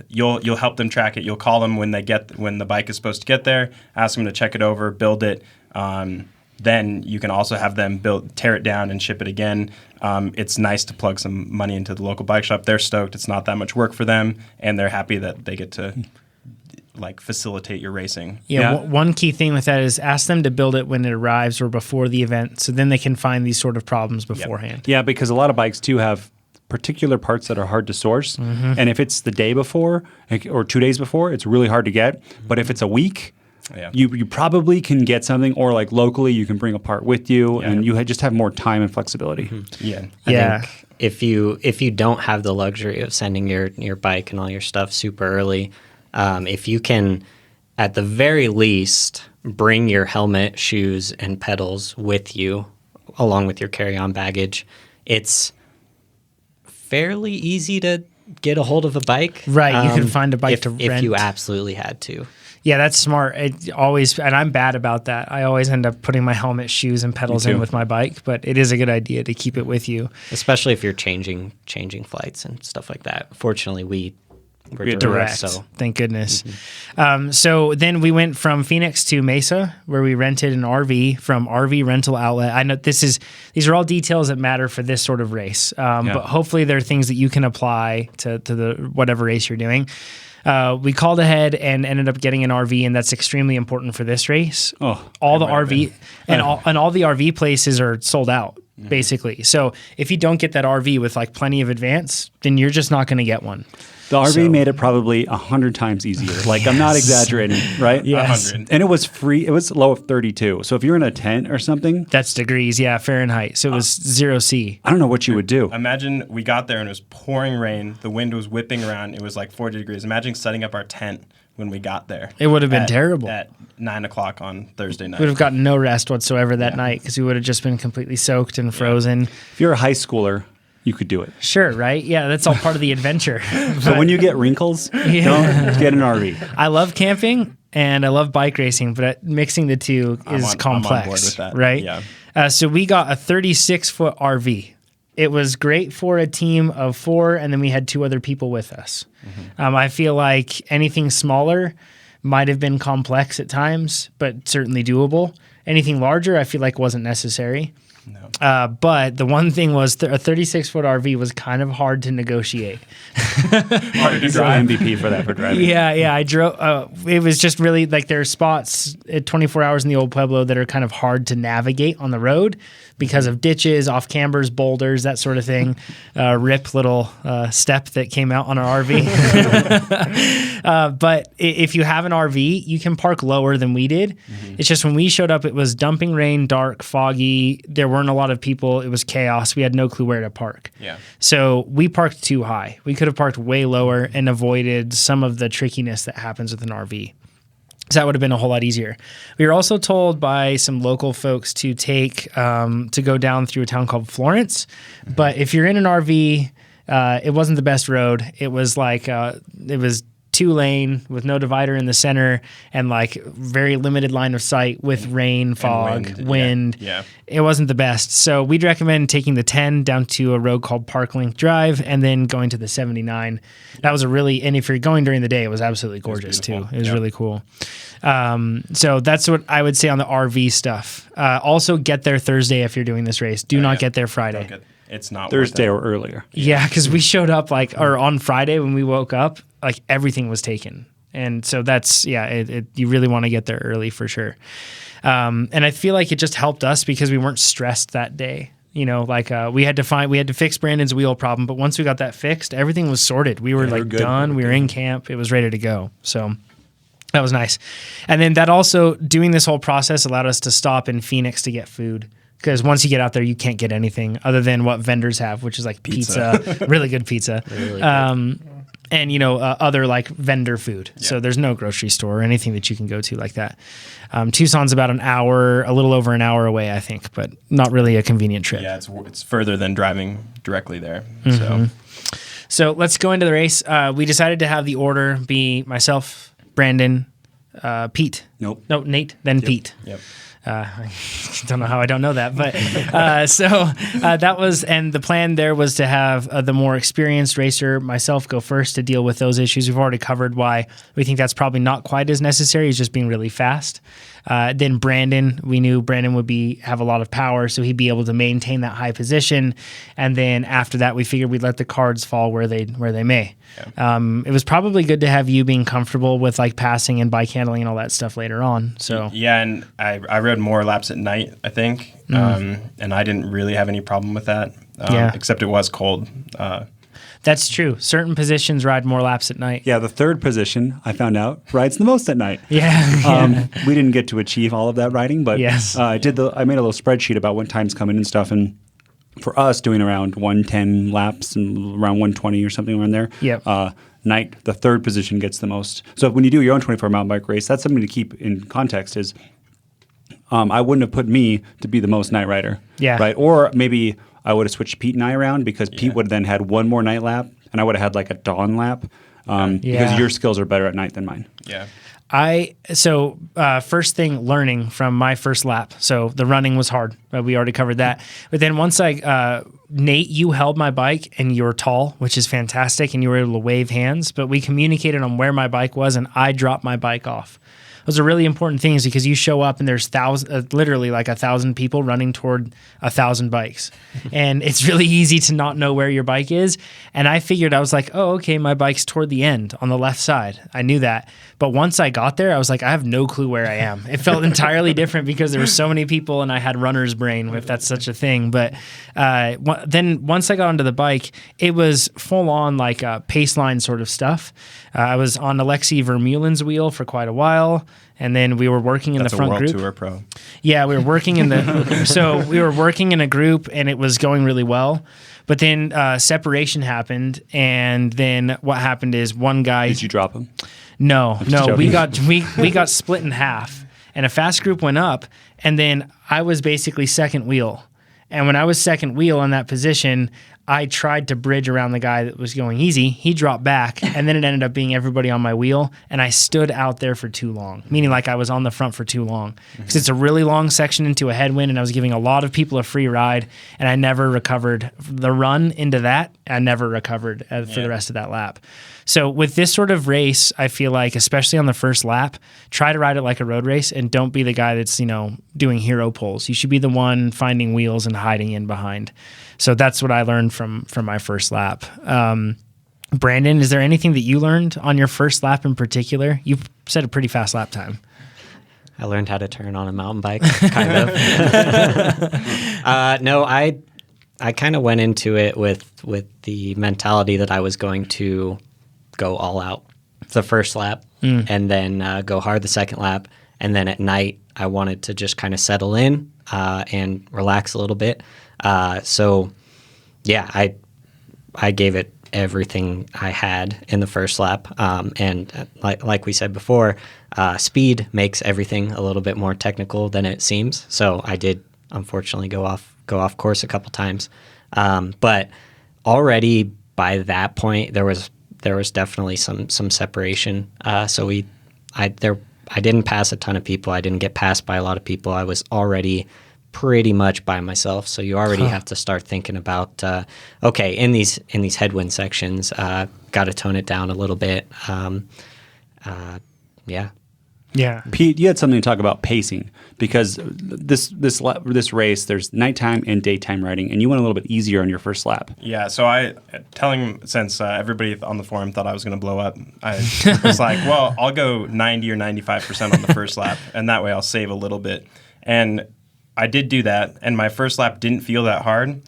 Speaker 3: you'll help them track it. You'll call them when the bike is supposed to get there, ask them to check it over, build it. Then you can also have them tear it down and ship it again. It's nice to plug some money into the local bike shop. They're stoked. It's not that much work for them, and they're happy that they get to facilitate your racing.
Speaker 1: Yeah. One key thing with that is ask them to build it when it arrives or before the event, so then they can find these sort of problems beforehand.
Speaker 2: Yeah, because a lot of bikes too have particular parts that are hard to source, and if it's the day before or 2 days before, it's really hard to get. But if it's a week, you probably can get something, or like locally you can bring a part with you, and you just have more time and flexibility.
Speaker 4: I think if you don't have the luxury of sending your bike and all your stuff super early, if you can at the very least bring your helmet, shoes, and pedals with you along with your carry-on baggage, it's fairly easy to get a hold of a bike.
Speaker 1: Right, you can find a bike to rent.
Speaker 4: If you absolutely had to. Yeah,
Speaker 1: that's smart. And I'm bad about that. I always end up putting my helmet, shoes, and pedals in with my bike, but it is a good idea to keep it with you.
Speaker 4: Especially if you're changing flights and stuff like that. Fortunately, we're direct, so
Speaker 1: thank goodness. So then we went from Phoenix to Mesa, where we rented an RV from RV Rental Outlet. I know these are all details that matter for this sort of race, but hopefully there are things that you can apply to the whatever race you're doing. We called ahead and ended up getting an RV, and that's extremely important for this race. All the RV and all the RV places are sold out. Basically, so if you don't get that RV with plenty of advance, then you're just not going to get one.
Speaker 2: The RV made it probably 100 times easier. I'm not exaggerating, right?
Speaker 1: Yes.
Speaker 3: 100.
Speaker 2: And it was free. It was low of 32. So if you're in a tent or something.
Speaker 1: That's degrees, Fahrenheit. So it was 0 C.
Speaker 2: I don't know what you would do.
Speaker 3: Imagine we got there and it was pouring rain. The wind was whipping around. It was 40 degrees. Imagine setting up our tent when we got there.
Speaker 1: It would have been terrible.
Speaker 3: At 9 o'clock on Thursday night.
Speaker 1: We would have gotten no rest whatsoever that night because we would have just been completely soaked and frozen.
Speaker 2: If you're a high schooler, you could do it.
Speaker 1: Sure, right? Yeah, that's all part of the adventure.
Speaker 2: So when you get wrinkles, don't get an RV.
Speaker 1: I love camping and I love bike racing, but mixing the two is complex,
Speaker 3: I'm on board with that.
Speaker 1: right?
Speaker 3: Yeah.
Speaker 1: So we got a 36-foot RV. It was great for a team of 4, and then we had 2 other people with us. I feel like anything smaller might have been complex at times, but certainly doable. Anything larger, I feel like wasn't necessary.
Speaker 3: No.
Speaker 1: But the one thing was a 36-foot RV was kind of hard to negotiate.
Speaker 3: Hard to
Speaker 2: He's
Speaker 3: drive.
Speaker 2: an MVP for that, for driving.
Speaker 1: Yeah. I drove. It was just really like there are spots at 24 hours in the Old Pueblo that are kind of hard to navigate on the road because of ditches, off cambers, boulders, that sort of thing. Rip little step that came out on our RV. But if you have an RV, you can park lower than we did. It's just when we showed up, it was dumping rain, dark, foggy. There weren't a lot of people. It was chaos. We had no clue where to park.
Speaker 3: Yeah.
Speaker 1: So we parked too high. We could have parked way lower and avoided some of the trickiness that happens with an RV. So that would have been a whole lot easier. We were also told by some local folks to to go down through a town called Florence. But if you're in an RV, it wasn't the best road. It was like, it was 2-lane with no divider in the center and like very limited line of sight with rain, fog, wind.
Speaker 3: Yeah.
Speaker 1: It wasn't the best. So we'd recommend taking the 10 down to a road called Parklink Drive and then going to the 79. That was and if you're going during the day, it was absolutely gorgeous too. It was really cool. So that's what I would say on the RV stuff. Also get there Thursday if you're doing this race. Do not get there Friday.
Speaker 3: It's not
Speaker 2: Thursday
Speaker 3: worth it.
Speaker 2: or earlier.
Speaker 1: Yeah, because we showed up or on Friday when we woke up, like everything was taken. And so that's, you really want to get there early for sure. And I feel like it just helped us because we weren't stressed that day. You know, like we had to fix Brandon's wheel problem, but once we got that fixed, everything was sorted. We were done. We were in camp. It was ready to go. So that was nice. And then that also, doing this whole process allowed us to stop in Phoenix to get food. Because once you get out there, you can't get anything other than what vendors have, which is like pizza, really good pizza. Really good. And, other like vendor food. Yeah. So there's no grocery store or anything that you can go to like that. Tucson's about a little over an hour away, I think, but not really a convenient trip.
Speaker 3: Yeah, it's further than driving directly there.
Speaker 1: Mm-hmm. So let's go into the race. We decided to have the order be myself, Brandon, Pete.
Speaker 2: Nope.
Speaker 1: No, Nate, then Pete.
Speaker 3: Yep.
Speaker 1: I don't know how I don't know that, but that was, and the plan there was to have the more experienced racer, myself, go first to deal with those issues. We've already covered why we think that's probably not quite as necessary. He's just being really fast. Then Brandon, we knew Brandon would have a lot of power, so he'd be able to maintain that high position. And then after that, we figured we'd let the cards fall where they may. Yeah. It was probably good to have you being comfortable with like passing and bike handling and all that stuff later on. So
Speaker 3: yeah, and I rode more laps at night, I think, and I didn't really have any problem with that. Except it was cold.
Speaker 1: That's true. Certain positions ride more laps at night.
Speaker 2: Yeah, the third position, I found out, rides the most at night.
Speaker 1: Yeah.
Speaker 2: We didn't get to achieve all of that riding, but
Speaker 1: yes.
Speaker 2: I made a little spreadsheet about when times come in and stuff, and for us, doing around 110 laps and around 120 or something around there.
Speaker 1: Yep.
Speaker 2: Night, the third position gets the most. So when you do your own 24 mountain bike race, that's something to keep in context is I wouldn't have put me to be the most night rider.
Speaker 1: Yeah.
Speaker 2: Right? Or maybe I would have switched Pete and I around because Pete would have then had one more night lap and I would have had like a dawn lap because your skills are better at night than mine.
Speaker 3: Yeah.
Speaker 1: First thing, learning from my first lap. So the running was hard. We already covered that. But then once Nate, you held my bike and you're tall, which is fantastic. And you were able to wave hands, but we communicated on where my bike was and I dropped my bike off. Those are really important things because you show up and there's literally like 1,000 people running toward 1,000 bikes. And it's really easy to not know where your bike is. And I figured, I was like, oh, okay, my bike's toward the end on the left side. I knew that. But once I got there, I was like, I have no clue where I am. It felt entirely different because there were so many people and I had runner's brain, if that's such a thing. But then once I got onto the bike, it was full on like pace line sort of stuff. I was on Alexi Vermeulen's wheel for quite a while. And then we were working in the front group.
Speaker 3: That's a World Tour pro.
Speaker 1: Yeah, we were working in we were working in a group and it was going really well. But then separation happened. And then what happened is one guy.
Speaker 2: Did you drop him?
Speaker 1: No,
Speaker 2: joking.
Speaker 1: we got split in half, and a fast group went up, and then I was basically second wheel. And when I was second wheel in that position, I tried to bridge around the guy that was going easy. He dropped back, and then it ended up being everybody on my wheel, and I stood out there for too long, meaning like I was on the front for too long. Because it's a really long section into a headwind, and I was giving a lot of people a free ride, and I never recovered. The run into that, I never recovered for the rest of that lap. So with this sort of race, I feel like, especially on the first lap, try to ride it like a road race and don't be the guy that's, doing hero pulls. You should be the one finding wheels and hiding in behind. So that's what I learned from my first lap. Brandon, is there anything that you learned on your first lap in particular? You set a pretty fast lap time.
Speaker 4: I learned how to turn on a mountain bike, kind of. No, I kind of went into it with the mentality that I was going to go all out the first lap and then go hard the second lap. And then at night, I wanted to just kind of settle in and relax a little bit. So, yeah, I gave it everything I had in the first lap. And like we said before, speed makes everything a little bit more technical than it seems. So I did, unfortunately, go off course a couple times. But already by that point, there was definitely some separation. So I didn't pass a ton of people. I didn't get passed by a lot of people. I was already pretty much by myself. So you already have to start thinking about, okay, in these headwind sections, got to tone it down a little bit. Yeah.
Speaker 1: Yeah.
Speaker 2: Pete, you had something to talk about pacing because this race, there's nighttime and daytime riding, and you went a little bit easier on your first lap.
Speaker 3: Yeah, so since everybody on the forum thought I was going to blow up, I was like, well, I'll go 90 or 95% on the first lap, and that way I'll save a little bit. And I did do that, and my first lap didn't feel that hard.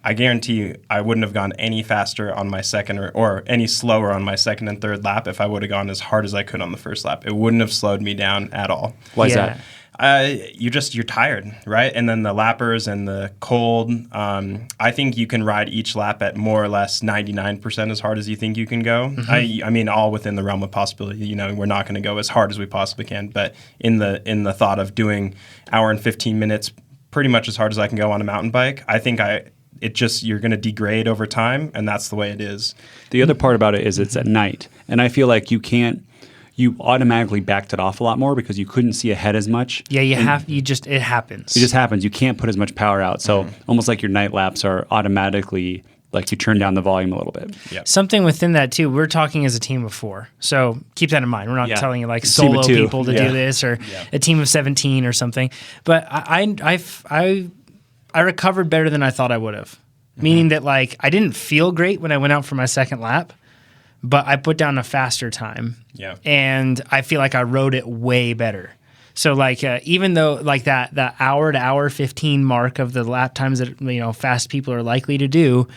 Speaker 3: I guarantee you I wouldn't have gone any faster on my second or any slower on my second and third lap if I would have gone as hard as I could on the first lap. It wouldn't have slowed me down at all.
Speaker 2: Why is that?
Speaker 3: You're tired, right? And then the lappers and the cold. I think you can ride each lap at more or less 99% as hard as you think you can go. Mm-hmm. I mean, all within the realm of possibility. We're not going to go as hard as we possibly can, but in the thought of doing hour and 15 minutes, pretty much as hard as I can go on a mountain bike, I think you're going to degrade over time, and that's the way it is.
Speaker 2: The other part about it is it's at night, and I feel like you automatically backed it off a lot more because you couldn't see ahead as much.
Speaker 1: Yeah, it happens.
Speaker 2: It just happens. You can't put as much power out. So almost like your night laps are automatically like you turn down the volume a little bit.
Speaker 3: Yep.
Speaker 1: Something within that too, we're talking as a team of 4. So keep that in mind. We're not telling you like solo people to do this or a team of 17 or something. But I recovered better than I thought I would have. Meaning that like I didn't feel great when I went out for my second lap, but I put down a faster time.
Speaker 3: Yeah.
Speaker 1: And I feel like I rode it way better. So like even though like that hour to hour 15 mark of the lap times that fast people are likely to do,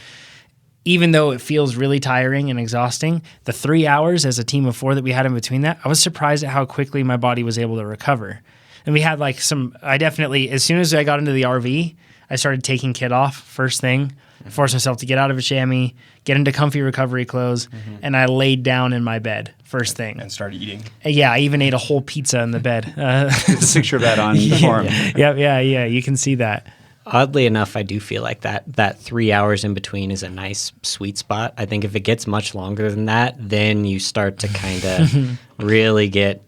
Speaker 1: even though it feels really tiring and exhausting, the 3 hours as a team of 4 that we had in between that, I was surprised at how quickly my body was able to recover. And we had like I definitely, as soon as I got into the RV, I started taking kit off first thing, forced myself to get out of a chamois, get into comfy recovery clothes, and I laid down in my bed first thing.
Speaker 3: And started eating.
Speaker 1: Yeah, I even ate a whole pizza in the bed.
Speaker 2: There's a picture of that on the forum.
Speaker 1: Yeah, you can see that.
Speaker 4: Oddly enough, I do feel like that 3 hours in between is a nice sweet spot. I think if it gets much longer than that, then you start to kind of really get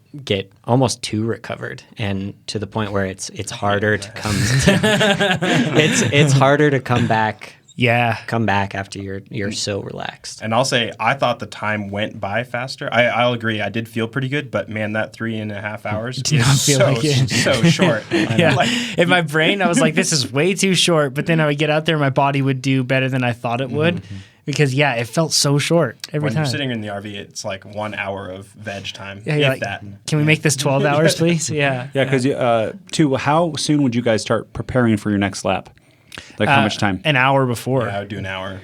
Speaker 4: almost too recovered, and to the point where it's harder to come. It's harder to come back.
Speaker 1: Yeah,
Speaker 4: come back after you're so relaxed.
Speaker 3: And I'll say I thought the time went by faster. I'll agree. I did feel pretty good, but man, that 3.5 hours is so short.
Speaker 1: Yeah, in my brain, I was like, this is way too short. But then I would get out there, my body would do better than I thought it would. Because, it felt so short every time.
Speaker 3: When you're sitting in the RV, it's like 1 hour of veg time, that.
Speaker 1: Can we make this 12 hours, please? Yeah.
Speaker 2: Yeah, because, how soon would you guys start preparing for your next lap? Like how much time?
Speaker 1: An hour before.
Speaker 3: Yeah, I would do an hour.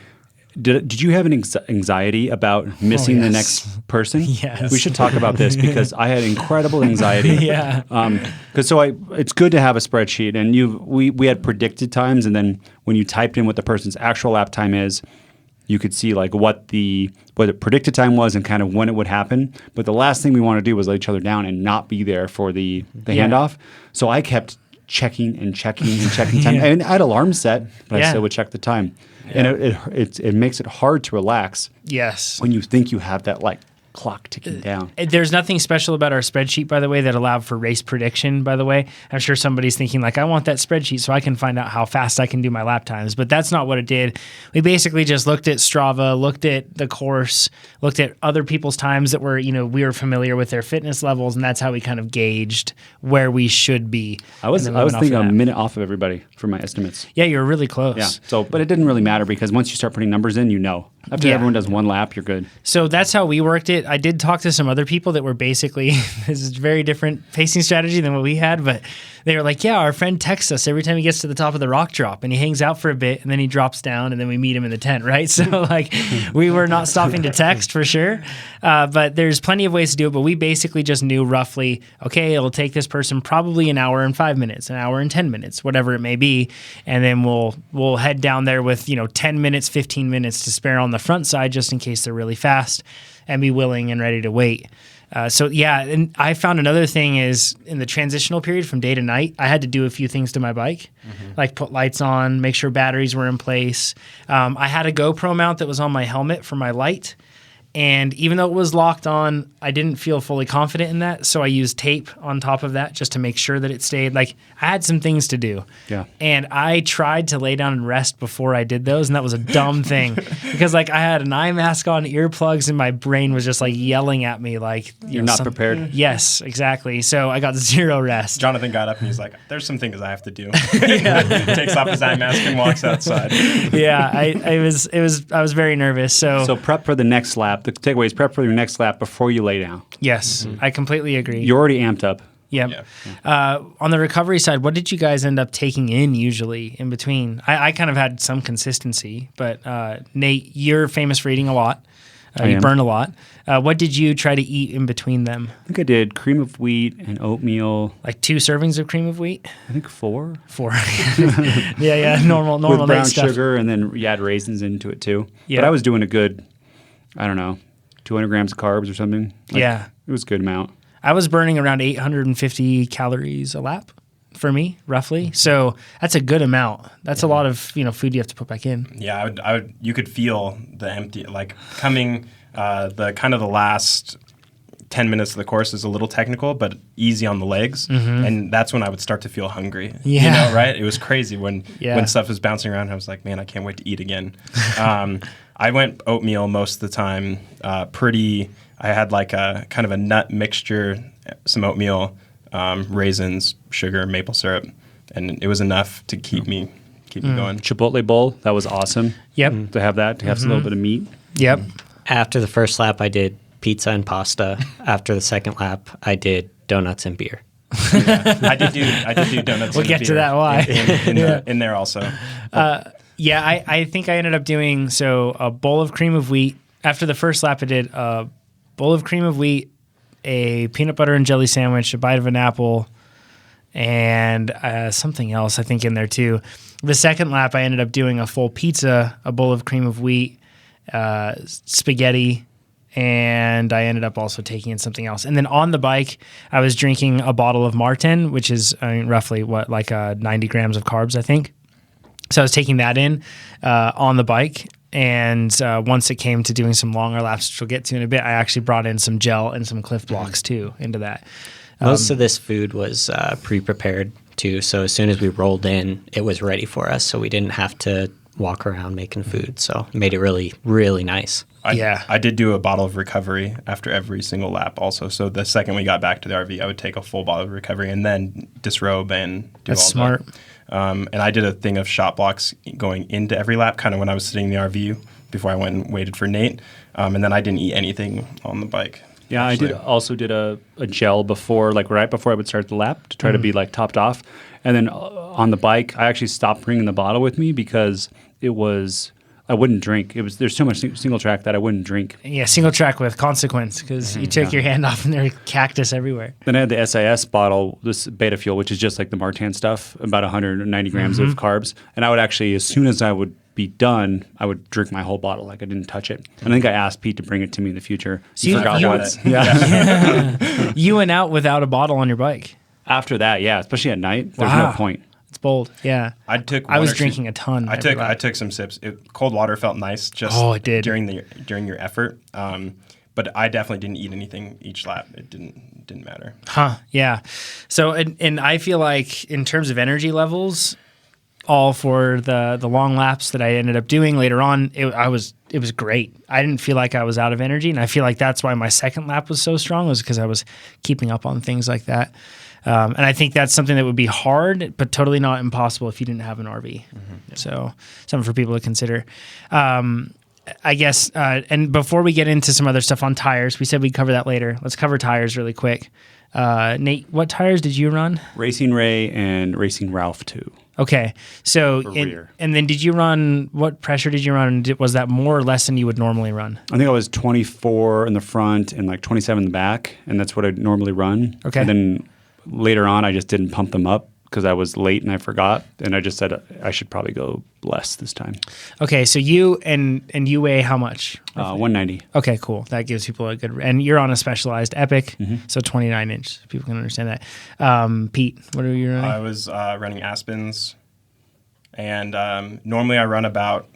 Speaker 2: Did you have an anxiety about missing the next person?
Speaker 1: Yes.
Speaker 2: We should talk about this because I had incredible anxiety.
Speaker 1: Yeah.
Speaker 2: It's good to have a spreadsheet, and we had predicted times, and then when you typed in what the person's actual lap time is, you could see like what the predicted time was and kind of when it would happen. But the last thing we want to do was let each other down and not be there for the handoff. So I kept checking time. And I had alarms set, but I still would check the time. And it makes it hard to relax.
Speaker 1: Yes.
Speaker 2: When you think you have that like clock ticking down.
Speaker 1: There's nothing special about our spreadsheet, by the way, that allowed for race prediction, by the way. I'm sure somebody's thinking, like, I want that spreadsheet so I can find out how fast I can do my lap times. But that's not what it did. We basically just looked at Strava, looked at the course, looked at other people's times that were, we were familiar with their fitness levels, and that's how we kind of gauged where we should be.
Speaker 2: I was thinking a minute off of everybody for my estimates.
Speaker 1: Yeah, you were really close.
Speaker 2: Yeah. So, but it didn't really matter because once you start putting numbers in, after everyone does one lap, you're good.
Speaker 1: So that's how we worked it. I did talk to some other people that were basically, this is a very different pacing strategy than what we had, but they were like, yeah, our friend texts us every time he gets to the top of the rock drop, and he hangs out for a bit, and then he drops down, and then we meet him in the tent, right? So like we were not stopping to text for sure, but there's plenty of ways to do it, but we basically just knew roughly, okay, it'll take this person probably an hour and 5 minutes, an hour and 10 minutes, whatever it may be, and then we'll head down there with 10 minutes, 15 minutes to spare on the front side just in case they're really fast, and be willing and ready to wait. And I found another thing is in the transitional period from day to night, I had to do a few things to my bike, like put lights on, make sure batteries were in place. I had a GoPro mount that was on my helmet for my light. And even though it was locked on, I didn't feel fully confident in that. So I used tape on top of that just to make sure that it stayed. Like, I had some things to do. Yeah. And I tried to lay down and rest before I did those. And that was a dumb thing because, like, I had an eye mask on, earplugs, and my brain was just, like, yelling at me like,
Speaker 2: you're not prepared.
Speaker 1: Yes, exactly. So I got zero rest.
Speaker 3: Jonathan got up and he's like, there's some things I have to do. Takes off his eye mask and walks outside.
Speaker 1: Yeah, I was very nervous. So
Speaker 2: prep for the next lap. The takeaway is prep for your next lap before you lay down.
Speaker 1: Yes, I completely agree.
Speaker 2: You're already amped up.
Speaker 1: Yep. Yeah. On the recovery side, what did you guys end up taking in usually in between? I kind of had some consistency, but Nate, you're famous for eating a lot. You burn a lot. What did you try to eat in between them?
Speaker 2: I think I did cream of wheat and oatmeal.
Speaker 1: Like 2 servings of cream of wheat?
Speaker 2: I think 4.
Speaker 1: 4. Yeah, normal
Speaker 2: with brown
Speaker 1: stuff.
Speaker 2: Sugar, and then you add raisins into it too. But I was doing a good, 200 grams of carbs or something. It was a good amount.
Speaker 1: I was burning around 850 calories a lap for me, roughly. So that's a good amount. That's a lot of food you have to put back in.
Speaker 3: Yeah, I would. You could feel the empty, like coming. The last 10 minutes of the course is a little technical, but easy on the legs, and that's when I would start to feel hungry.
Speaker 1: Yeah,
Speaker 3: right. It was crazy when stuff was bouncing around. I was like, man, I can't wait to eat again. I went oatmeal most of the time. I had like a kind of a nut mixture, some oatmeal, raisins, sugar, maple syrup, and it was enough to keep me going.
Speaker 2: Chipotle bowl, that was awesome.
Speaker 1: Yep.
Speaker 2: To have that, to have a little bit of meat.
Speaker 1: Yep.
Speaker 4: After the first lap, I did pizza and pasta. After the second lap, I did donuts and beer.
Speaker 3: I did do donuts.
Speaker 1: We'll get to that why
Speaker 3: in there also.
Speaker 1: I think I ended up doing a bowl of cream of wheat. After the first lap, I did a bowl of cream of wheat, a peanut butter and jelly sandwich, a bite of an apple, and something else I think in there too. The second lap, I ended up doing a full pizza, a bowl of cream of wheat, spaghetti, and I ended up also taking in something else. And then on the bike, I was drinking a bottle of Martin, which is roughly 90 grams of carbs, I think. So I was taking that in on the bike. And once it came to doing some longer laps, which we'll get to in a bit, I actually brought in some gel and some Cliff Blocks too into that.
Speaker 4: Most of this food was pre-prepared too. So as soon as we rolled in, it was ready for us. So we didn't have to walk around making food. So it made it really, really nice.
Speaker 3: I did do a bottle of recovery after every single lap also. So the second we got back to the RV, I would take a full bottle of recovery and then disrobe and do
Speaker 1: That's
Speaker 3: all
Speaker 1: smart.
Speaker 3: that. And I did a thing of shot blocks going into every lap, kind of when I was sitting in the RV before I went and waited for Nate. And then I didn't eat anything on the bike.
Speaker 2: Yeah, actually. I did a gel before, right before I would start the lap to try to be topped off. And then on the bike, I actually stopped bringing the bottle with me because I wouldn't drink. There's so much single track that I wouldn't drink.
Speaker 1: Yeah, single track with consequence because you took your hand off and there's cactus everywhere.
Speaker 2: Then I had the SIS bottle, this Beta Fuel, which is just like the Martan stuff, about 190 grams of carbs. And I would actually, as soon as I would be done, I would drink my whole bottle. Like I didn't touch it. And I think I asked Pete to bring it to me in the future.
Speaker 1: So
Speaker 2: He
Speaker 1: you-
Speaker 2: forgot
Speaker 1: you-
Speaker 2: once. Yeah.
Speaker 1: You went out without a bottle on your bike.
Speaker 2: After that, yeah, especially at night, there's
Speaker 1: Wow.
Speaker 2: no point.
Speaker 1: It's bold. Yeah.
Speaker 3: I
Speaker 1: I was
Speaker 3: was
Speaker 1: drinking a ton.
Speaker 3: I
Speaker 1: after
Speaker 3: took
Speaker 1: that.
Speaker 3: some sips. Cold water felt nice just
Speaker 1: It did.
Speaker 3: during your effort. But I definitely didn't eat anything each lap. It didn't matter.
Speaker 1: Huh. Yeah. So, and I feel like in terms of energy levels, all for the long laps that I ended up doing later on, it was great. I didn't feel like I was out of energy, and I feel like that's why my second lap was so strong, was because I was keeping up on things like that. And I think that's something that would be hard, but totally not impossible if you didn't have an RV. So something for people to consider. I guess, and before we get into some other stuff on tires, we said we'd cover that later. Let's cover tires really quick. Nate, what tires did you run?
Speaker 2: Racing Ray and Racing Ralph too.
Speaker 1: Okay, so
Speaker 2: rear.
Speaker 1: and then did you run? What pressure did you run? Was that more or less than you would normally run?
Speaker 2: I think I was 24 in the front and like 27 in the back, and that's what I'd normally run.
Speaker 1: Okay.
Speaker 2: And then later on, I just didn't pump them up because I was late and I forgot, and I just said I should probably go less this time.
Speaker 1: Okay, so you and you weigh how much?
Speaker 2: 190.
Speaker 1: Okay, cool. That gives people a good. And you're on a Specialized Epic, so 29 inch. So people can understand that. Pete, what are you running?
Speaker 3: I was running Aspens, and normally I run about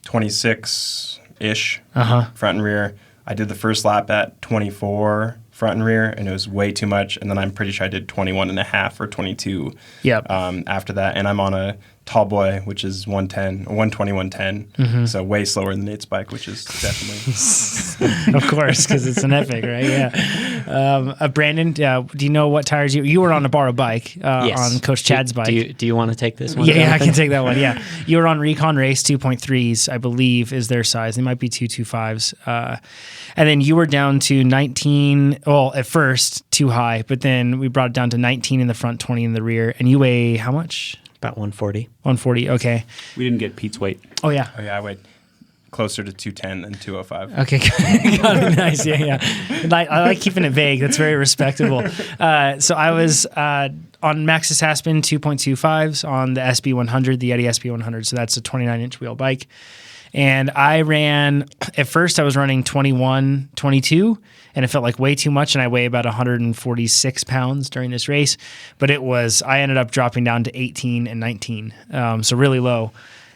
Speaker 3: 26-ish front and rear. I did the first lap at 24 front and rear, and it was way too much. And then I'm pretty sure I did 21 and a half or 22
Speaker 1: Yep.
Speaker 3: after that. And I'm on a tall boy, which is 110, 120, 110. So way slower than Nate's bike, which is definitely.
Speaker 1: Of course, because it's an Epic, right? Yeah. Brandon, do you know what tires you were on a borrowed bike
Speaker 4: Yes.
Speaker 1: on Coach Chad's bike?
Speaker 4: Do you want to take this one?
Speaker 1: Yeah, I
Speaker 4: Jonathan?
Speaker 1: can take that one. Yeah, you were on Recon Race 2.3s, I believe, is their size. They might be 225s, and then you were down to 19. Well, at first too high, but then we brought it down to 19 in the front, 20 in the rear. And you weigh how much?
Speaker 4: About 140.
Speaker 1: 140. Okay.
Speaker 2: We didn't get Pete's weight.
Speaker 1: Oh yeah.
Speaker 3: Oh, yeah, I weighed closer to 210 than 205.
Speaker 1: Okay, got it. Nice. Yeah. I like keeping it vague. That's very respectable. So I was on Maxxis Aspen 2.25s on the SB100, the Yeti SB100. So that's a 29-inch wheel bike. And I ran, at first I was running 21, 22, and it felt like way too much. And I weigh about 146 pounds during this race. But I ended up dropping down to 18 and 19. So really low.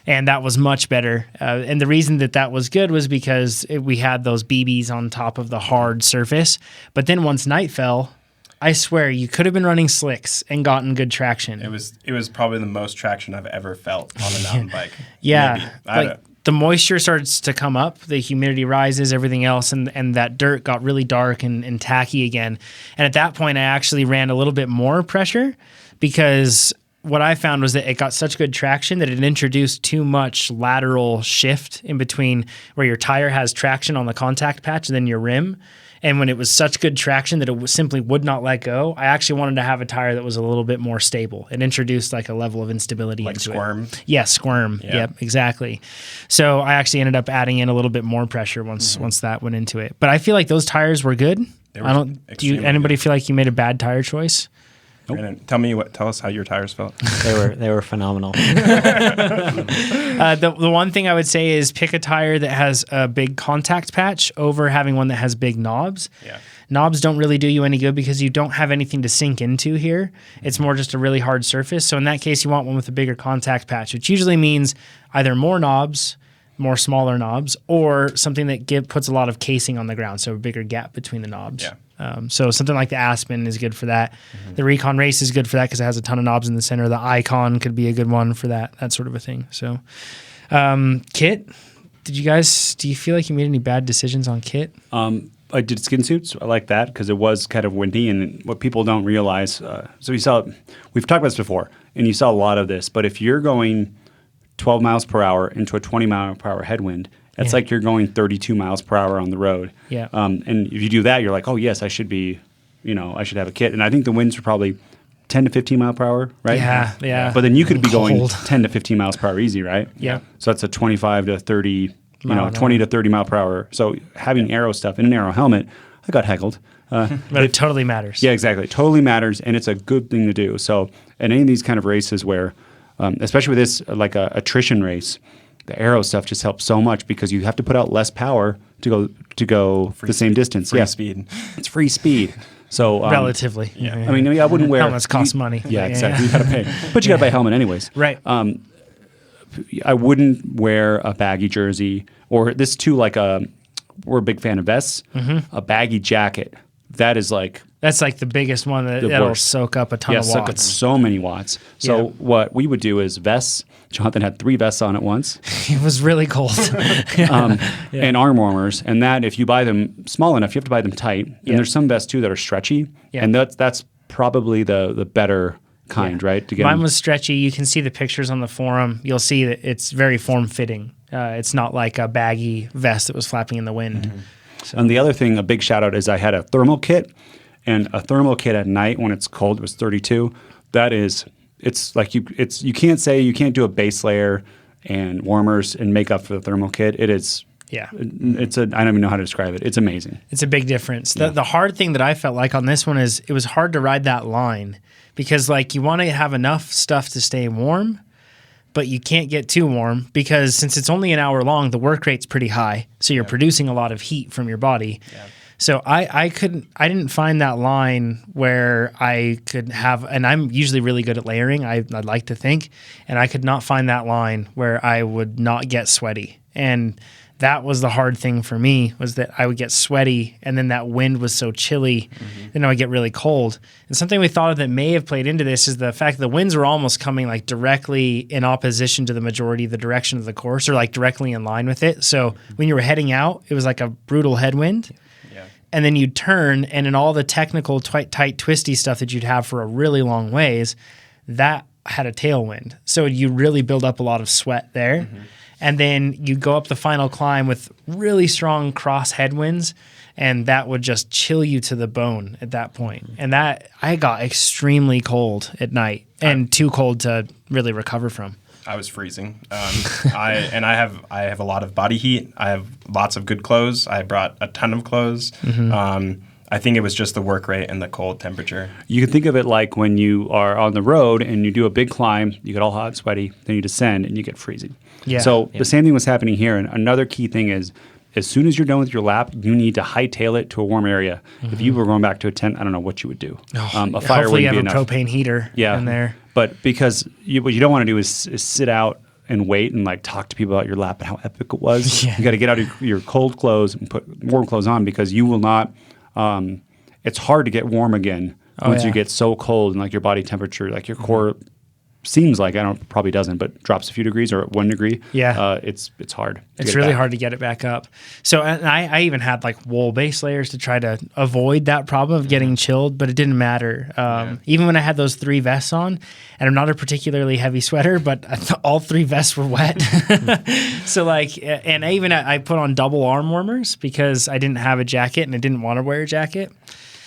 Speaker 1: And that was much better. And the reason that was good was because we had those BBs on top of the hard surface. But then once night fell, I swear you could have been running slicks and gotten good traction.
Speaker 3: It was probably the most traction I've ever felt on a mountain bike.
Speaker 1: Yeah.
Speaker 3: Maybe.
Speaker 1: The moisture starts to come up, the humidity rises, everything else, and that dirt got really dark and tacky again. And at that point, I actually ran a little bit more pressure because what I found was that it got such good traction that it introduced too much lateral shift in between where your tire has traction on the contact patch and then your rim. And when it was such good traction that it simply would not let go, I actually wanted to have a tire that was a little bit more stable. It introduced like a level of instability
Speaker 3: Like
Speaker 1: into
Speaker 3: squirm?
Speaker 1: it. Yeah, squirm.
Speaker 3: Yeah.
Speaker 1: Yep, exactly. So I actually ended up adding in a little bit more pressure once that went into it. But I feel like those tires were good.
Speaker 3: They were
Speaker 1: Anybody feel like you made a bad tire choice?
Speaker 3: Brandon, tell us how your tires felt.
Speaker 4: They were phenomenal.
Speaker 1: The one thing I would say is pick a tire that has a big contact patch over having one that has big knobs.
Speaker 3: Yeah.
Speaker 1: Knobs don't really do you any good because you don't have anything to sink into here. It's more just a really hard surface. So in that case, you want one with a bigger contact patch, which usually means either more knobs, more smaller knobs, or something that puts a lot of casing on the ground, so a bigger gap between the knobs.
Speaker 3: Yeah.
Speaker 1: So something like the Aspen is good for that. The Recon Race is good for that because it has a ton of knobs in the center. The Icon could be a good one for that sort of a thing. So, kit, do you feel like you made any bad decisions on kit?
Speaker 2: I did skin suits. I like that because it was kind of windy. And what people don't realize, so we've talked about this before, and you saw a lot of this. But if you're going 12 miles per hour into a 20 mile per hour headwind, that's like you're going 32 miles per hour on the road.
Speaker 1: Yeah.
Speaker 2: And if you do that, you're like, oh yes, I should have a kit. And I think the winds were probably 10 to 15 mile per hour, right?
Speaker 1: Yeah.
Speaker 2: But then you could be going
Speaker 1: Cold.
Speaker 2: 10 to 15 miles per hour easy, right?
Speaker 1: Yeah.
Speaker 2: So that's a 25 to 30,
Speaker 1: Mile an
Speaker 2: 20 to 30 mile per hour. So having aero stuff in an aero helmet, I got heckled.
Speaker 1: But it totally matters.
Speaker 2: Yeah, exactly. It totally matters, and it's a good thing to do. So in any of these kind of races where, especially with this, like a attrition race, the aero stuff just helps so much because you have to put out less power to go the same distance.
Speaker 3: Free speed.
Speaker 2: It's free speed. So
Speaker 1: Relatively.
Speaker 3: Yeah.
Speaker 2: I mean, I wouldn't wear
Speaker 1: helmets cost money.
Speaker 2: Yeah, exactly. You got to pay, but you got to buy a helmet anyways.
Speaker 1: Right.
Speaker 2: I wouldn't wear a baggy jersey or this too. We're a big fan of vests. A baggy jacket. That is like.
Speaker 1: That's like the biggest one that'll
Speaker 2: worst.
Speaker 1: soak up a ton of
Speaker 2: soak up
Speaker 1: watts.
Speaker 2: so many watts. So what we would do is vests. Jonathan had 3 vests on at once.
Speaker 1: It was really cold.
Speaker 2: And arm warmers. And that if you buy them small enough, you have to buy them tight. And there's some vests too that are stretchy. Yeah. And that's probably the better kind, right? To get
Speaker 1: Mine was stretchy. You can see the pictures on the forum. You'll see that it's very form-fitting. It's not like a baggy vest that was flapping in the wind.
Speaker 2: Mm-hmm. So. And the other thing, a big shout out, is I had a thermal kit. And a thermal kit at night when it's cold, it was 32. It's like you can't do a base layer and warmers and make up for the thermal kit. It is. Yeah. I don't even know how to describe it. It's amazing.
Speaker 1: It's a big difference. The hard thing that I felt like on this one is it was hard to ride that line because like you want to have enough stuff to stay warm, but you can't get too warm because since it's only an hour long, the work rate's pretty high. So you're producing a lot of heat from your body. Yeah. So I didn't find that line where I could have, and I'm usually really good at layering, I'd like to think, and I could not find that line where I would not get sweaty. And that was the hard thing for me, was that I would get sweaty, and then that wind was so chilly, then I would get really cold. And something we thought of that may have played into this is the fact that the winds were almost coming like directly in opposition to the majority of the direction of the course, or like directly in line with it. So when you were heading out, it was like a brutal headwind. And then you'd turn, and in all the technical, tight, twisty stuff that you'd have for a really long ways, that had a tailwind. So you really build up a lot of sweat there. And then you go up the final climb with really strong cross headwinds, and that would just chill you to the bone at that point. And that I got extremely cold at night and too cold to really recover from.
Speaker 3: I was freezing. I have a lot of body heat. I have lots of good clothes. I brought a ton of clothes. I think it was just the work rate and the cold temperature.
Speaker 2: You can think of it like when you are on the road and you do a big climb, you get all hot and sweaty, then you descend and you get freezing. Yeah. So the same thing was happening here. And another key thing is, as soon as you're done with your lap, you need to hightail it to a warm area. If you were going back to a tent, I don't know what you would do.
Speaker 1: A fire hopefully you have a propane heater in there.
Speaker 2: But because what you don't want to do is sit out and wait and like talk to people about your lap and how epic it was. You got to get out of your cold clothes and put warm clothes on because you will not. It's hard to get warm again once you get so cold and like your body temperature, like your core seems like probably doesn't, but drops a few degrees or 1 degree. Yeah, it's hard.
Speaker 1: It's really hard to get it back up. So and I even had like wool base layers to try to avoid that problem of getting chilled, but it didn't matter. Even when I had those 3 vests on, and I'm not a particularly heavy sweater, but all 3 vests were wet. So like, and I put on double arm warmers because I didn't have a jacket and I didn't want to wear a jacket.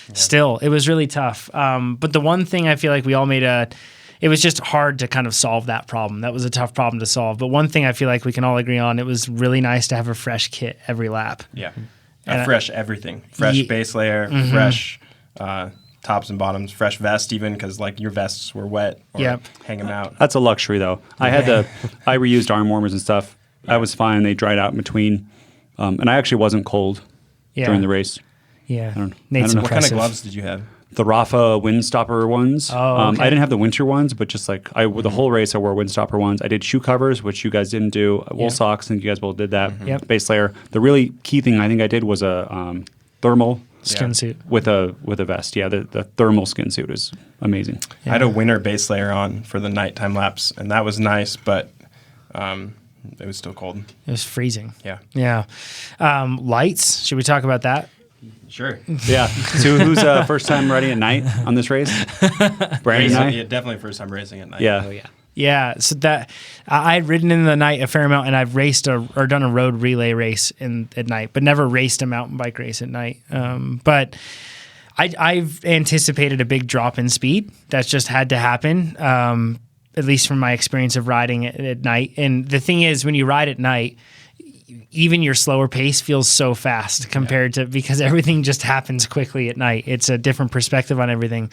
Speaker 1: Yeah. Still, it was really tough. But the one thing I feel like we all it was just hard to kind of solve that problem. That was a tough problem to solve. But one thing I feel like we can all agree on, it was really nice to have a fresh kit every lap.
Speaker 3: Yeah. Fresh everything. Fresh base layer, fresh tops and bottoms, fresh vest even, because like your vests were wet or hang them out.
Speaker 2: That's a luxury though. I reused arm warmers and stuff. I was fine. They dried out in between. And I actually wasn't cold during the race.
Speaker 1: Yeah.
Speaker 2: I don't know.
Speaker 3: What kind of gloves did you have?
Speaker 2: The Rafa Windstopper ones.
Speaker 1: Oh, okay.
Speaker 2: I didn't have the winter ones, but just like the whole race, I wore Windstopper ones. I did shoe covers, which you guys didn't do. Wool socks, and you guys both did that. Base layer. The really key thing I think I did was a thermal
Speaker 1: skin suit
Speaker 2: with a vest. Yeah, the thermal skin suit is amazing.
Speaker 3: I had a winter base layer on for the nighttime laps, and that was nice, but it was still cold.
Speaker 1: It was freezing.
Speaker 3: Yeah.
Speaker 1: Lights. Should we talk about that?
Speaker 3: Sure.
Speaker 2: Yeah. So who's first time riding at night on this race? Brandon and I?
Speaker 3: Yeah, definitely first time racing at night.
Speaker 2: Yeah.
Speaker 4: Oh, yeah.
Speaker 1: Yeah. So that I'd ridden in the night a fair amount, and I've raced or done a road relay race at night, but never raced a mountain bike race at night. But I've anticipated a big drop in speed. That's just had to happen. At least from my experience of riding at night. And the thing is, when you ride at night, even your slower pace feels so fast compared to, because everything just happens quickly at night. It's a different perspective on everything.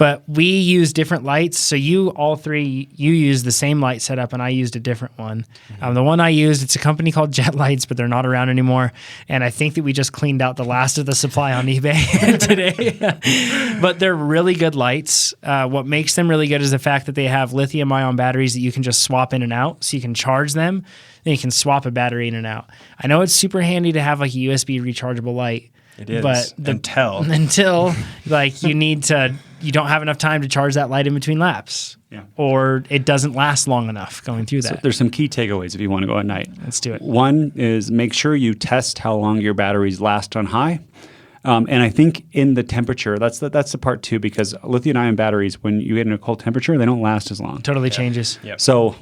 Speaker 1: But we use different lights. So you use the same light setup, and I used a different one. The one I used, it's a company called Jet Lights, but they're not around anymore. And I think that we just cleaned out the last of the supply on eBay today. But they're really good lights. What makes them really good is the fact that they have lithium-ion batteries that you can just swap in and out. So you can charge them, then you can swap a battery in and out. I know it's super handy to have like a USB rechargeable light.
Speaker 3: It is,
Speaker 1: but until like you don't have enough time to charge that light in between laps, or it doesn't last long enough going through that.
Speaker 2: So there's some key takeaways if you want to go at night.
Speaker 1: Let's do it.
Speaker 2: One is make sure you test how long your batteries last on high. And I think in the temperature, that's the part too, because lithium-ion batteries, when you get in a cold temperature, they don't last as long.
Speaker 1: Totally changes.
Speaker 3: Yep.
Speaker 2: So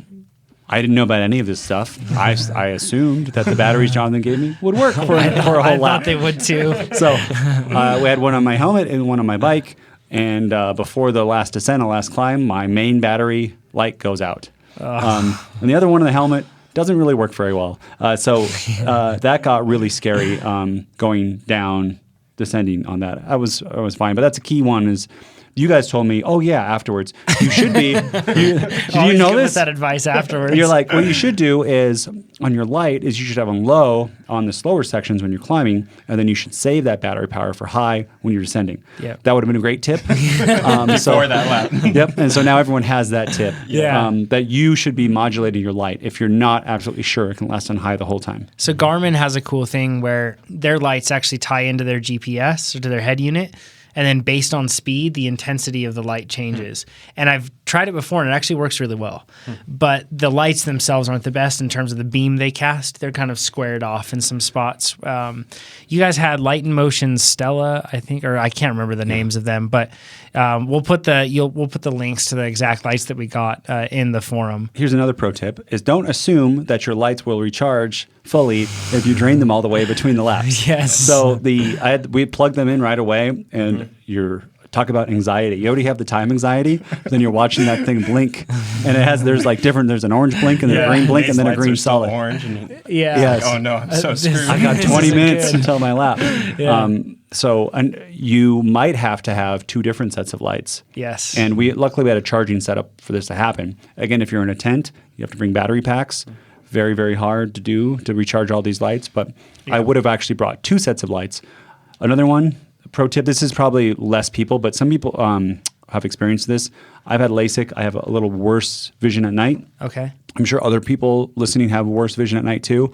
Speaker 2: I didn't know about any of this stuff. I assumed that the batteries Jonathan gave me would work for a whole
Speaker 1: I
Speaker 2: lap.
Speaker 1: thought they would too.
Speaker 2: So we had one on my helmet and one on my bike. And before the last descent, the last climb, my main battery light goes out. And the other one on the helmet doesn't really work very well. So that got really scary going down, descending on that. I was fine. But that's a key one is you guys told me, oh, yeah, afterwards. You should be. Did you know this?
Speaker 1: That advice afterwards.
Speaker 2: You're like, what you should do is on your light is you should have them low on the slower sections when you're climbing, and then you should save that battery power for high when you're descending.
Speaker 1: Yep.
Speaker 2: That would have been a great tip.
Speaker 3: Before that lap.
Speaker 2: Yep. And so now everyone has that tip.
Speaker 1: Yeah.
Speaker 2: That you should be modulating your light. If you're not absolutely sure, it can last on high the whole time.
Speaker 1: So Garmin has a cool thing where their lights actually tie into their GPS or to their head unit. And then based on speed, the intensity of the light changes. And I've tried it before, and it actually works really well. But the lights themselves aren't the best in terms of the beam they cast. They're kind of squared off in some spots. You guys had Light in Motion Stella, I think, or I can't remember the names of them. But we'll put the links to the exact lights that we got in the forum.
Speaker 2: Here's another pro tip: is don't assume that your lights will recharge fully if you drain them all the way between the laps.
Speaker 1: Yes.
Speaker 2: So we plugged them in right away, and you're talk about anxiety. You already have the time anxiety, then you're watching that thing blink, and there's an orange blink and then a green blink and then a green solid.
Speaker 3: Orange and
Speaker 2: Yes.
Speaker 3: oh no, I'm so screwed.
Speaker 2: I got 20 minutes
Speaker 1: good.
Speaker 2: until my lap.
Speaker 1: Yeah.
Speaker 2: So you might have to have two different sets of lights.
Speaker 1: Yes.
Speaker 2: And luckily we had a charging setup for this to happen. Again, if you're in a tent, you have to bring battery packs. Very, very hard to do to recharge all these lights, but I would have actually brought two sets of lights. Another one, pro tip, this is probably less people, but some people have experienced this. I've had LASIK. I have a little worse vision at night.
Speaker 1: Okay.
Speaker 2: I'm sure other people listening have worse vision at night too.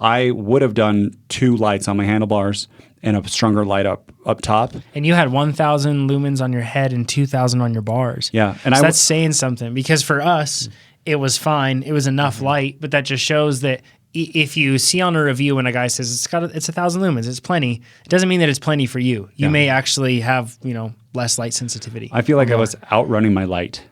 Speaker 2: I would have done two lights on my handlebars and a stronger light up top.
Speaker 1: And you had 1,000 lumens on your head and 2,000 on your bars.
Speaker 2: Yeah. And
Speaker 1: so that's saying something, because for us, it was fine. It was enough light, but that just shows that if you see on a review when a guy says it's 1,000 lumens, it's plenty, it doesn't mean that it's plenty for you. You may actually have, less light sensitivity.
Speaker 2: I feel like I was outrunning my light.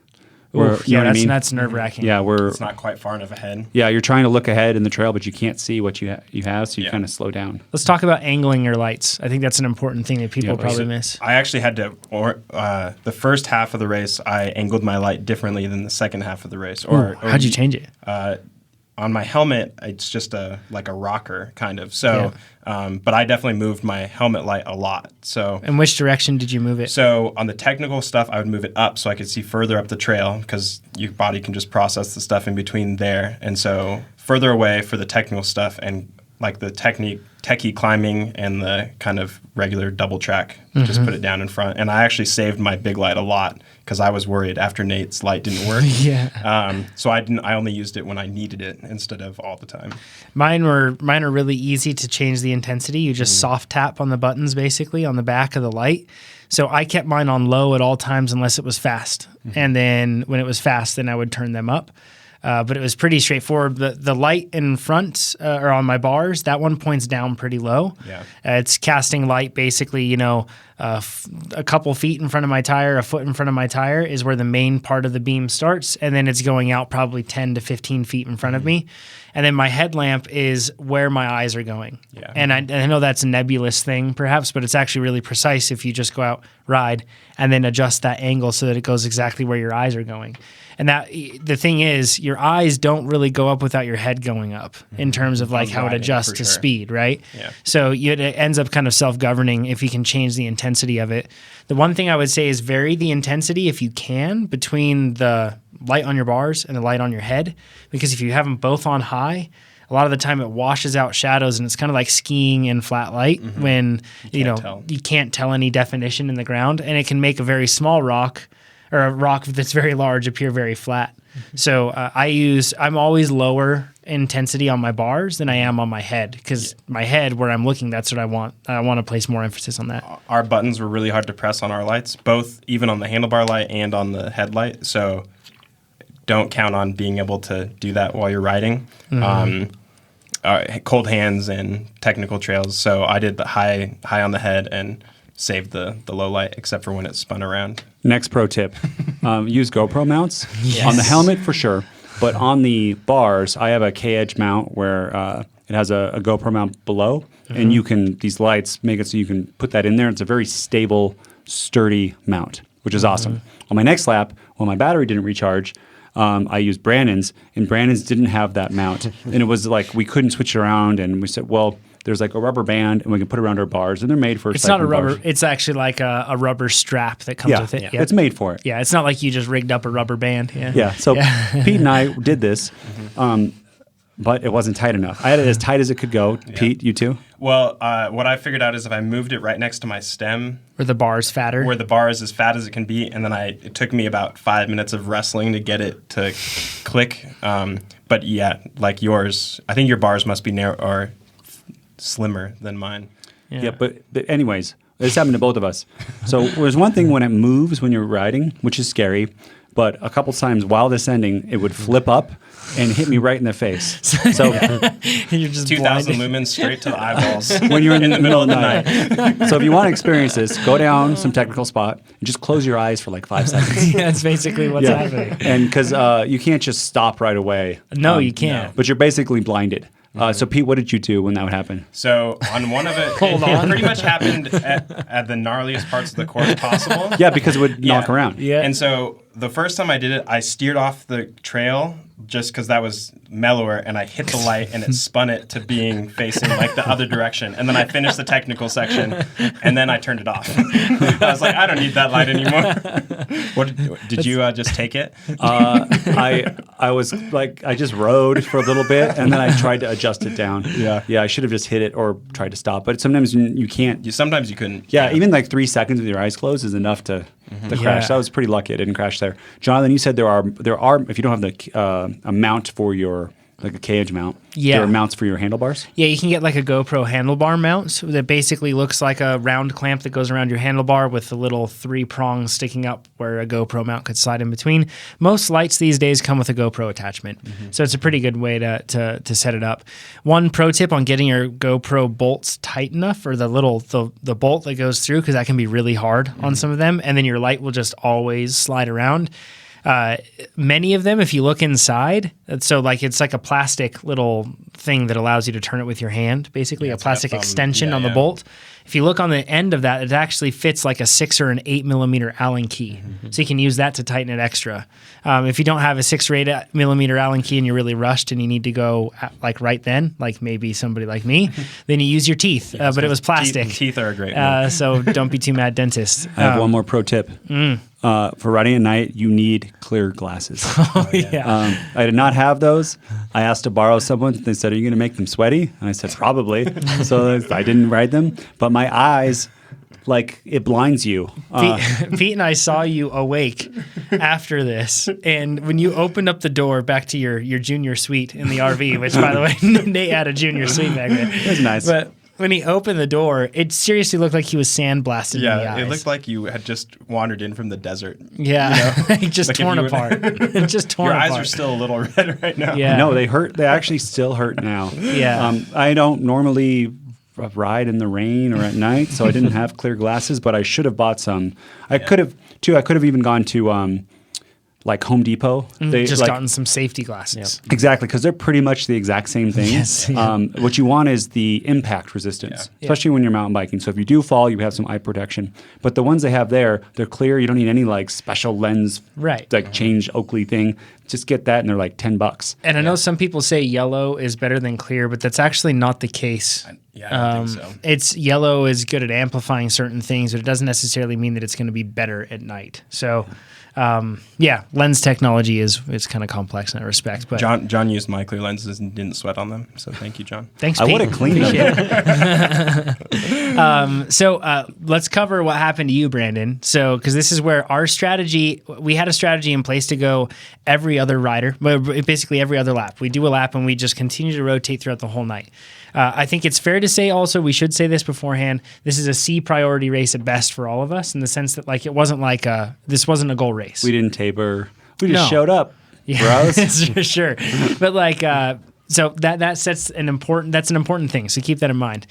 Speaker 1: That's nerve-wracking.
Speaker 2: Yeah,
Speaker 3: it's not quite far enough ahead.
Speaker 2: Yeah, you're trying to look ahead in the trail, but you can't see what you have, so you kind of slow down.
Speaker 1: Let's talk about angling your lights. I think that's an important thing that people probably miss.
Speaker 3: I actually had to, the first half of the race, I angled my light differently than the second half of the race.
Speaker 1: How'd you change it?
Speaker 3: On my helmet, it's just like a rocker kind of. So, but I definitely moved my helmet light a lot. So,
Speaker 1: in which direction did you move it?
Speaker 3: So on the technical stuff, I would move it up so I could see further up the trail, because your body can just process the stuff in between there. And so further away for the technical stuff, and like the techie climbing and the kind of regular double track, just put it down in front. And I actually saved my big light a lot because I was worried after Nate's light didn't work. So I only used it when I needed it instead of all the time.
Speaker 1: Mine are really easy to change the intensity. You just soft tap on the buttons basically on the back of the light. So I kept mine on low at all times unless it was fast. And then when it was fast, then I would turn them up. But it was pretty straightforward. The light in front or on my bars, that one points down pretty low.
Speaker 3: Yeah.
Speaker 1: It's casting light basically, a couple feet in front of my tire, a foot in front of my tire is where the main part of the beam starts. And then it's going out probably 10 to 15 feet in front of me. And then my headlamp is where my eyes are going.
Speaker 3: Yeah.
Speaker 1: And I know that's a nebulous thing perhaps, but it's actually really precise if you just go out, ride, and then adjust that angle so that it goes exactly where your eyes are going. And that the thing is, your eyes don't really go up without your head going up in terms of like how it adjusts to speed, right?
Speaker 3: Yeah.
Speaker 1: So it ends up kind of self-governing if you can change the intensity of it. The one thing I would say is vary the intensity if you can between the light on your bars and the light on your head, because if you have them both on high, a lot of the time it washes out shadows, and it's kind of like skiing in flat light when you can't tell any definition in the ground, and it can make a very small rock or a rock that's very large appear very flat. So I'm always lower intensity on my bars than I am on my head, because my head, where I'm looking, that's what I want. I want to place more emphasis on that.
Speaker 3: Our buttons were really hard to press on our lights, both even on the handlebar light and on the headlight. So don't count on being able to do that while you're riding. Cold hands and technical trails. So I did the high on the head and saved the low light, except for when it spun around.
Speaker 2: Next pro tip, use GoPro mounts on the helmet for sure. But on the bars, I have a K-edge mount where it has a GoPro mount below, and these lights make it so you can put that in there. It's a very stable, sturdy mount, which is awesome. On my next lap, when my battery didn't recharge, I used Brandon's, and Brandon's didn't have that mount. And it was like we couldn't switch it around, and we said, well, there's like a rubber band, and we can put it around our bars, and they're made for
Speaker 1: It's not a rubber.
Speaker 2: bars.
Speaker 1: It's actually like a rubber strap that comes with it.
Speaker 2: It's made for it.
Speaker 1: Yeah, it's not like you just rigged up a rubber band.
Speaker 2: So Pete and I did this, but it wasn't tight enough. I had it as tight as it could go. Pete, you too?
Speaker 3: Well, what I figured out is if I moved it right next to my stem,
Speaker 1: Where the bar's fatter.
Speaker 3: where the bar is as fat as it can be, and then it took me about 5 minutes of wrestling to get it to click. But yeah, like yours, I think your bars must be narrow or slimmer than mine.
Speaker 2: Yeah, but anyways, this happened to both of us. So there's one thing when it moves when you're riding, which is scary, but a couple times while descending, it would flip up and hit me right in the face. So
Speaker 1: You're just
Speaker 3: 2,000
Speaker 1: blinded.
Speaker 3: lumens straight to the eyeballs.
Speaker 2: when you're in the middle of the night. So if you want to experience this, go down some technical spot and just close your eyes for like 5 seconds.
Speaker 1: Yeah, that's basically what's happening.
Speaker 2: And because you can't just stop right away.
Speaker 1: No, you can't.
Speaker 2: But you're basically blinded. So Pete, what did you do when that would happen?
Speaker 3: So on one of it, it pretty much happened at the gnarliest parts of the course possible.
Speaker 2: Yeah, because it would knock around.
Speaker 1: Yeah.
Speaker 3: And so the first time I did it, I steered off the trail just because that was mellower, and I hit the light and it spun it to being facing like the other direction. And then I finished the technical section, and then I turned it off. I was like, I don't need that light anymore. What did you just take it?
Speaker 2: I was like, I just rode for a little bit, and then I tried to adjust it down. Yeah, I should have just hit it or tried to stop. But sometimes you can't.
Speaker 3: Sometimes you couldn't.
Speaker 2: Yeah, even like 3 seconds with your eyes closed is enough to crash. So I was pretty lucky I didn't crash there. Jonathan, you said there are if you don't have the a mount for your like a K-edge mount.
Speaker 1: Yeah.
Speaker 2: There are mounts for your handlebars.
Speaker 1: Yeah, you can get like a GoPro handlebar mount that basically looks like a round clamp that goes around your handlebar with the little 3 prongs sticking up where a GoPro mount could slide in between. Most lights these days come with a GoPro attachment, so it's a pretty good way to set it up. One pro tip on getting your GoPro bolts tight enough, or the bolt that goes through, because that can be really hard on some of them, and then your light will just always slide around. Many of them, if you look inside, so like it's like a plastic little thing that allows you to turn it with your hand, basically a plastic extension on the bolt. If you look on the end of that, it actually fits like a 6 or an 8 millimeter Allen key. So you can use that to tighten it extra. If you don't have a 6 or 8 millimeter Allen key and you're really rushed and you need to go like right then, like maybe somebody like me, then you use your teeth. But it was plastic.
Speaker 3: Teeth are a great one.
Speaker 1: So don't be too mad, dentist.
Speaker 2: I have one more pro tip. For riding at night, you need clear glasses. I did not have those. I asked to borrow someone. They said, "Are you going to make them sweaty?" And I said, "Probably." So I didn't ride them. But my eyes, like, it blinds you.
Speaker 1: Pete and I saw you awake after this, and when you opened up the door back to your junior suite in the RV, which, by the way, Nate had a junior suite back then.
Speaker 2: It was nice.
Speaker 1: But when he opened the door, it seriously looked like he was sandblasted in the eyes.
Speaker 3: It looked like you had just wandered in from the desert.
Speaker 1: Yeah, just
Speaker 3: Like
Speaker 1: torn
Speaker 3: if you
Speaker 1: apart. Just torn
Speaker 3: Your
Speaker 1: apart.
Speaker 3: eyes are still a little red right now.
Speaker 1: Yeah.
Speaker 2: No, they hurt. They actually still hurt now.
Speaker 1: Yeah.
Speaker 2: I don't normally ride in the rain or at night, so I didn't have clear glasses, but I should have bought some. I could have even gone to like Home Depot. They
Speaker 1: Just
Speaker 2: like,
Speaker 1: gotten some safety glasses.
Speaker 2: exactly, because they're pretty much the exact same thing.
Speaker 1: Yes, yeah.
Speaker 2: What you want is the impact resistance, especially when you're mountain biking. So if you do fall, you have some eye protection. But the ones they have there, they're clear. You don't need any like special lens, like change Oakley thing. Just get that, and they're like $10.
Speaker 1: And I know some people say yellow is better than clear, but that's actually not the case.
Speaker 3: I don't think so.
Speaker 1: It's yellow is good at amplifying certain things, but it doesn't necessarily mean that it's going to be better at night. So, lens technology is kind of complex in that respect. But
Speaker 3: John used my clear lenses and didn't sweat on them, so thank you, John.
Speaker 1: thanks,
Speaker 2: I
Speaker 1: Pete.
Speaker 2: would have cleaned them.
Speaker 1: So let's cover what happened to you, Brandon. So, because this is where our strategy, we had a strategy in place to go every other rider, basically every other lap. We do a lap and we just continue to rotate throughout the whole night. I think it's fair to say also, we should say this beforehand, this is a C priority race at best for all of us in the sense that like it wasn't like this wasn't a goal race.
Speaker 2: We didn't taper. We just
Speaker 1: No.
Speaker 2: showed up, bros.
Speaker 1: For sure. But like, so that sets an important thing. So keep that in mind.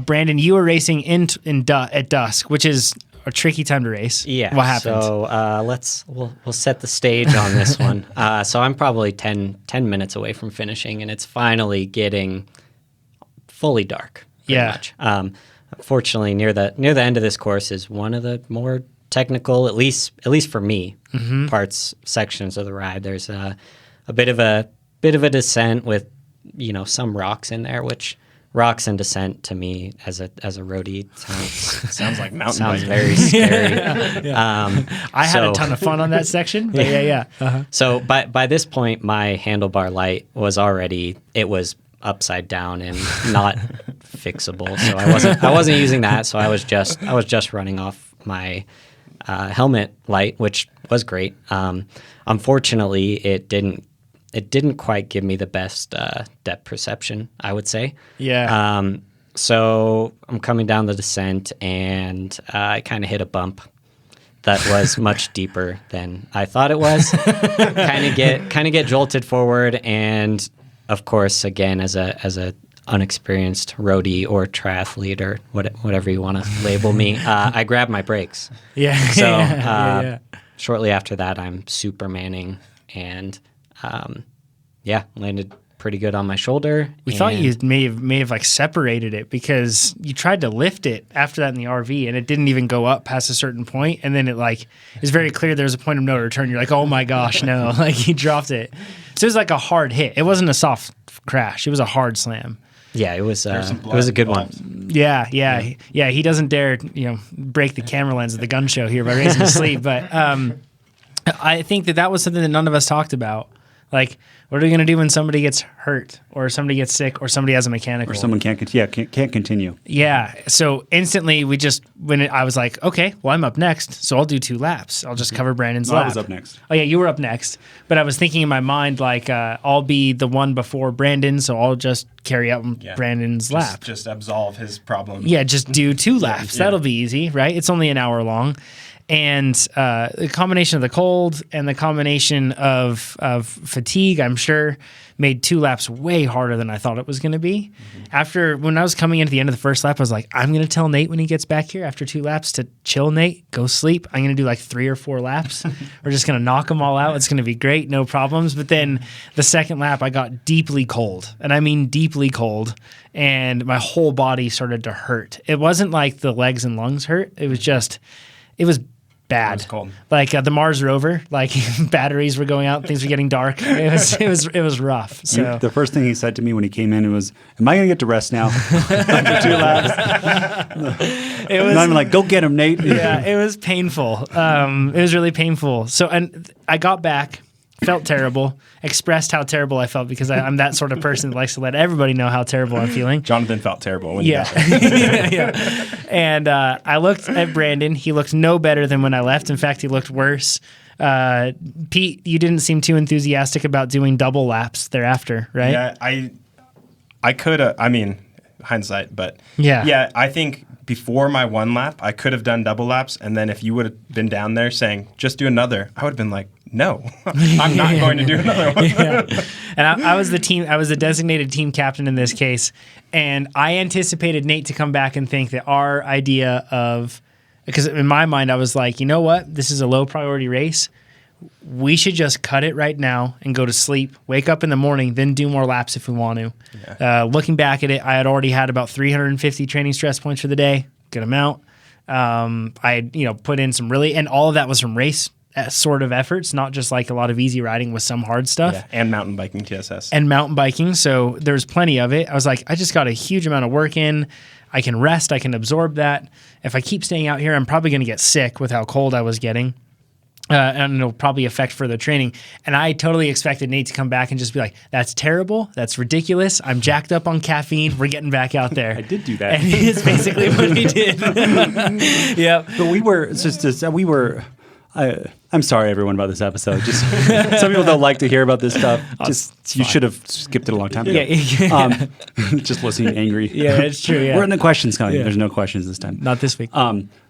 Speaker 1: Brandon, you were racing at dusk, which is a tricky time to race.
Speaker 4: Yeah.
Speaker 1: What happened?
Speaker 4: So we'll set the stage on this one. So I'm probably 10 minutes away from finishing, and it's finally getting fully dark. Pretty much. Unfortunately, near the end of this course is one of the more technical, at least for me, sections of the ride. There's a bit of a descent with some rocks in there, which rocks and descent to me as a roadie
Speaker 3: Sounds like mountain
Speaker 4: sounds
Speaker 3: biking.
Speaker 4: very scary.
Speaker 1: I had a ton of fun on that section. But yeah. Uh-huh.
Speaker 4: So by this point, my handlebar light was upside down and not fixable. So I wasn't using that. So I was just running off my helmet light, which was great. Unfortunately, it didn't quite give me the best depth perception, I would say.
Speaker 1: Yeah.
Speaker 4: So I'm coming down the descent, and I kind of hit a bump that was much deeper than I thought it was. Kind of get jolted forward, and of course, again, as a unexperienced roadie or triathlete or whatever you want to label me, I grabbed my brakes.
Speaker 1: Yeah.
Speaker 4: So shortly after that, I'm supermaning, and landed pretty good on my shoulder.
Speaker 1: We thought you may have like separated it because you tried to lift it after that in the RV and it didn't even go up past a certain point, and then it's very clear there was a point of no return. You're like, oh my gosh, no! Like you dropped it. So it was like a hard hit. It wasn't a soft crash. It was a hard slam.
Speaker 4: Yeah, it was a good one.
Speaker 1: Yeah. He doesn't dare break the camera lens of the gun show here by raising his sleeve, but I think that was something that none of us talked about. Like, what are we going to do when somebody gets hurt or somebody gets sick or somebody has a mechanical?
Speaker 2: Or someone can't continue.
Speaker 1: Yeah. So instantly I was like, okay, well, I'm up next, so I'll do 2 laps. I'll just cover Brandon's lap.
Speaker 2: I was up next.
Speaker 1: Oh, yeah, you were up next. But I was thinking in my mind, like, I'll be the one before Brandon, so I'll just carry out Brandon's lap.
Speaker 3: Just absolve his problem.
Speaker 1: Yeah, just do 2 laps. That'll be easy, right? It's only an hour long. And the combination of the cold and the combination of fatigue, I'm sure, made 2 laps way harder than I thought it was going to be. When I was coming into the end of the first lap, I was like, I'm going to tell Nate when he gets back here after 2 laps to chill, Nate, go sleep. I'm going to do like 3 or 4 laps. We're just going to knock them all out. It's going to be great, no problems. But then the second lap, I got deeply cold, and I mean deeply cold, and my whole body started to hurt. It wasn't like the legs and lungs hurt. It was bad.
Speaker 3: It was cold.
Speaker 1: Like the Mars rover, like batteries were going out, things were getting dark. It was rough. So
Speaker 2: The first thing he said to me when he came in was, "Am I going to get to rest now?" After 2 laps.
Speaker 1: it was,
Speaker 2: and I'm like, "Go get him, Nate."
Speaker 1: Yeah, it was painful. It was really painful. So, and I got back, felt terrible, expressed how terrible I felt because I'm that sort of person that likes to let everybody know how terrible I'm feeling.
Speaker 3: Jonathan felt terrible when he got
Speaker 1: yeah. And I looked at Brandon. He looked no better than when I left. In fact, he looked worse. Pete, you didn't seem too enthusiastic about doing double laps thereafter, right?
Speaker 3: Yeah, I could have, hindsight, but
Speaker 1: yeah,
Speaker 3: I think before my 1 lap, I could have done double laps, and then if you would have been down there saying, just do another, I would have been like, no, I'm not going to do another one.
Speaker 1: And I was the designated team captain in this case, and I anticipated Nate to come back and think that our idea of, because in my mind I was like, you know what, this is a low priority race. we should just cut it right now and go to sleep, wake up in the morning, then do more laps if we want to.
Speaker 3: Yeah.
Speaker 1: Looking back at it, I had already had about 350 training stress points for the day, good amount. I had, put in some and all of that was from race sort of efforts, not just like a lot of easy riding with some hard stuff.
Speaker 3: Yeah. And mountain biking TSS.
Speaker 1: And mountain biking. So there's plenty of it. I was like, I just got a huge amount of work in. I can rest. I can absorb that. If I keep staying out here, I'm probably going to get sick with how cold I was getting. And it'll probably affect further training. And I totally expected Nate to come back and just be like, that's terrible. That's ridiculous. I'm jacked up on caffeine. We're getting back out there.
Speaker 2: I did do that.
Speaker 1: And it's basically what he did. Yep.
Speaker 2: But I'm sorry, everyone, about this episode. Just some people don't like to hear about this stuff. You should have skipped it a long time ago.
Speaker 1: Yeah.
Speaker 2: Just listening angry.
Speaker 1: Yeah, it's true. Yeah.
Speaker 2: We're in the questions coming.
Speaker 1: Yeah.
Speaker 2: There's no questions this time.
Speaker 1: Not this week.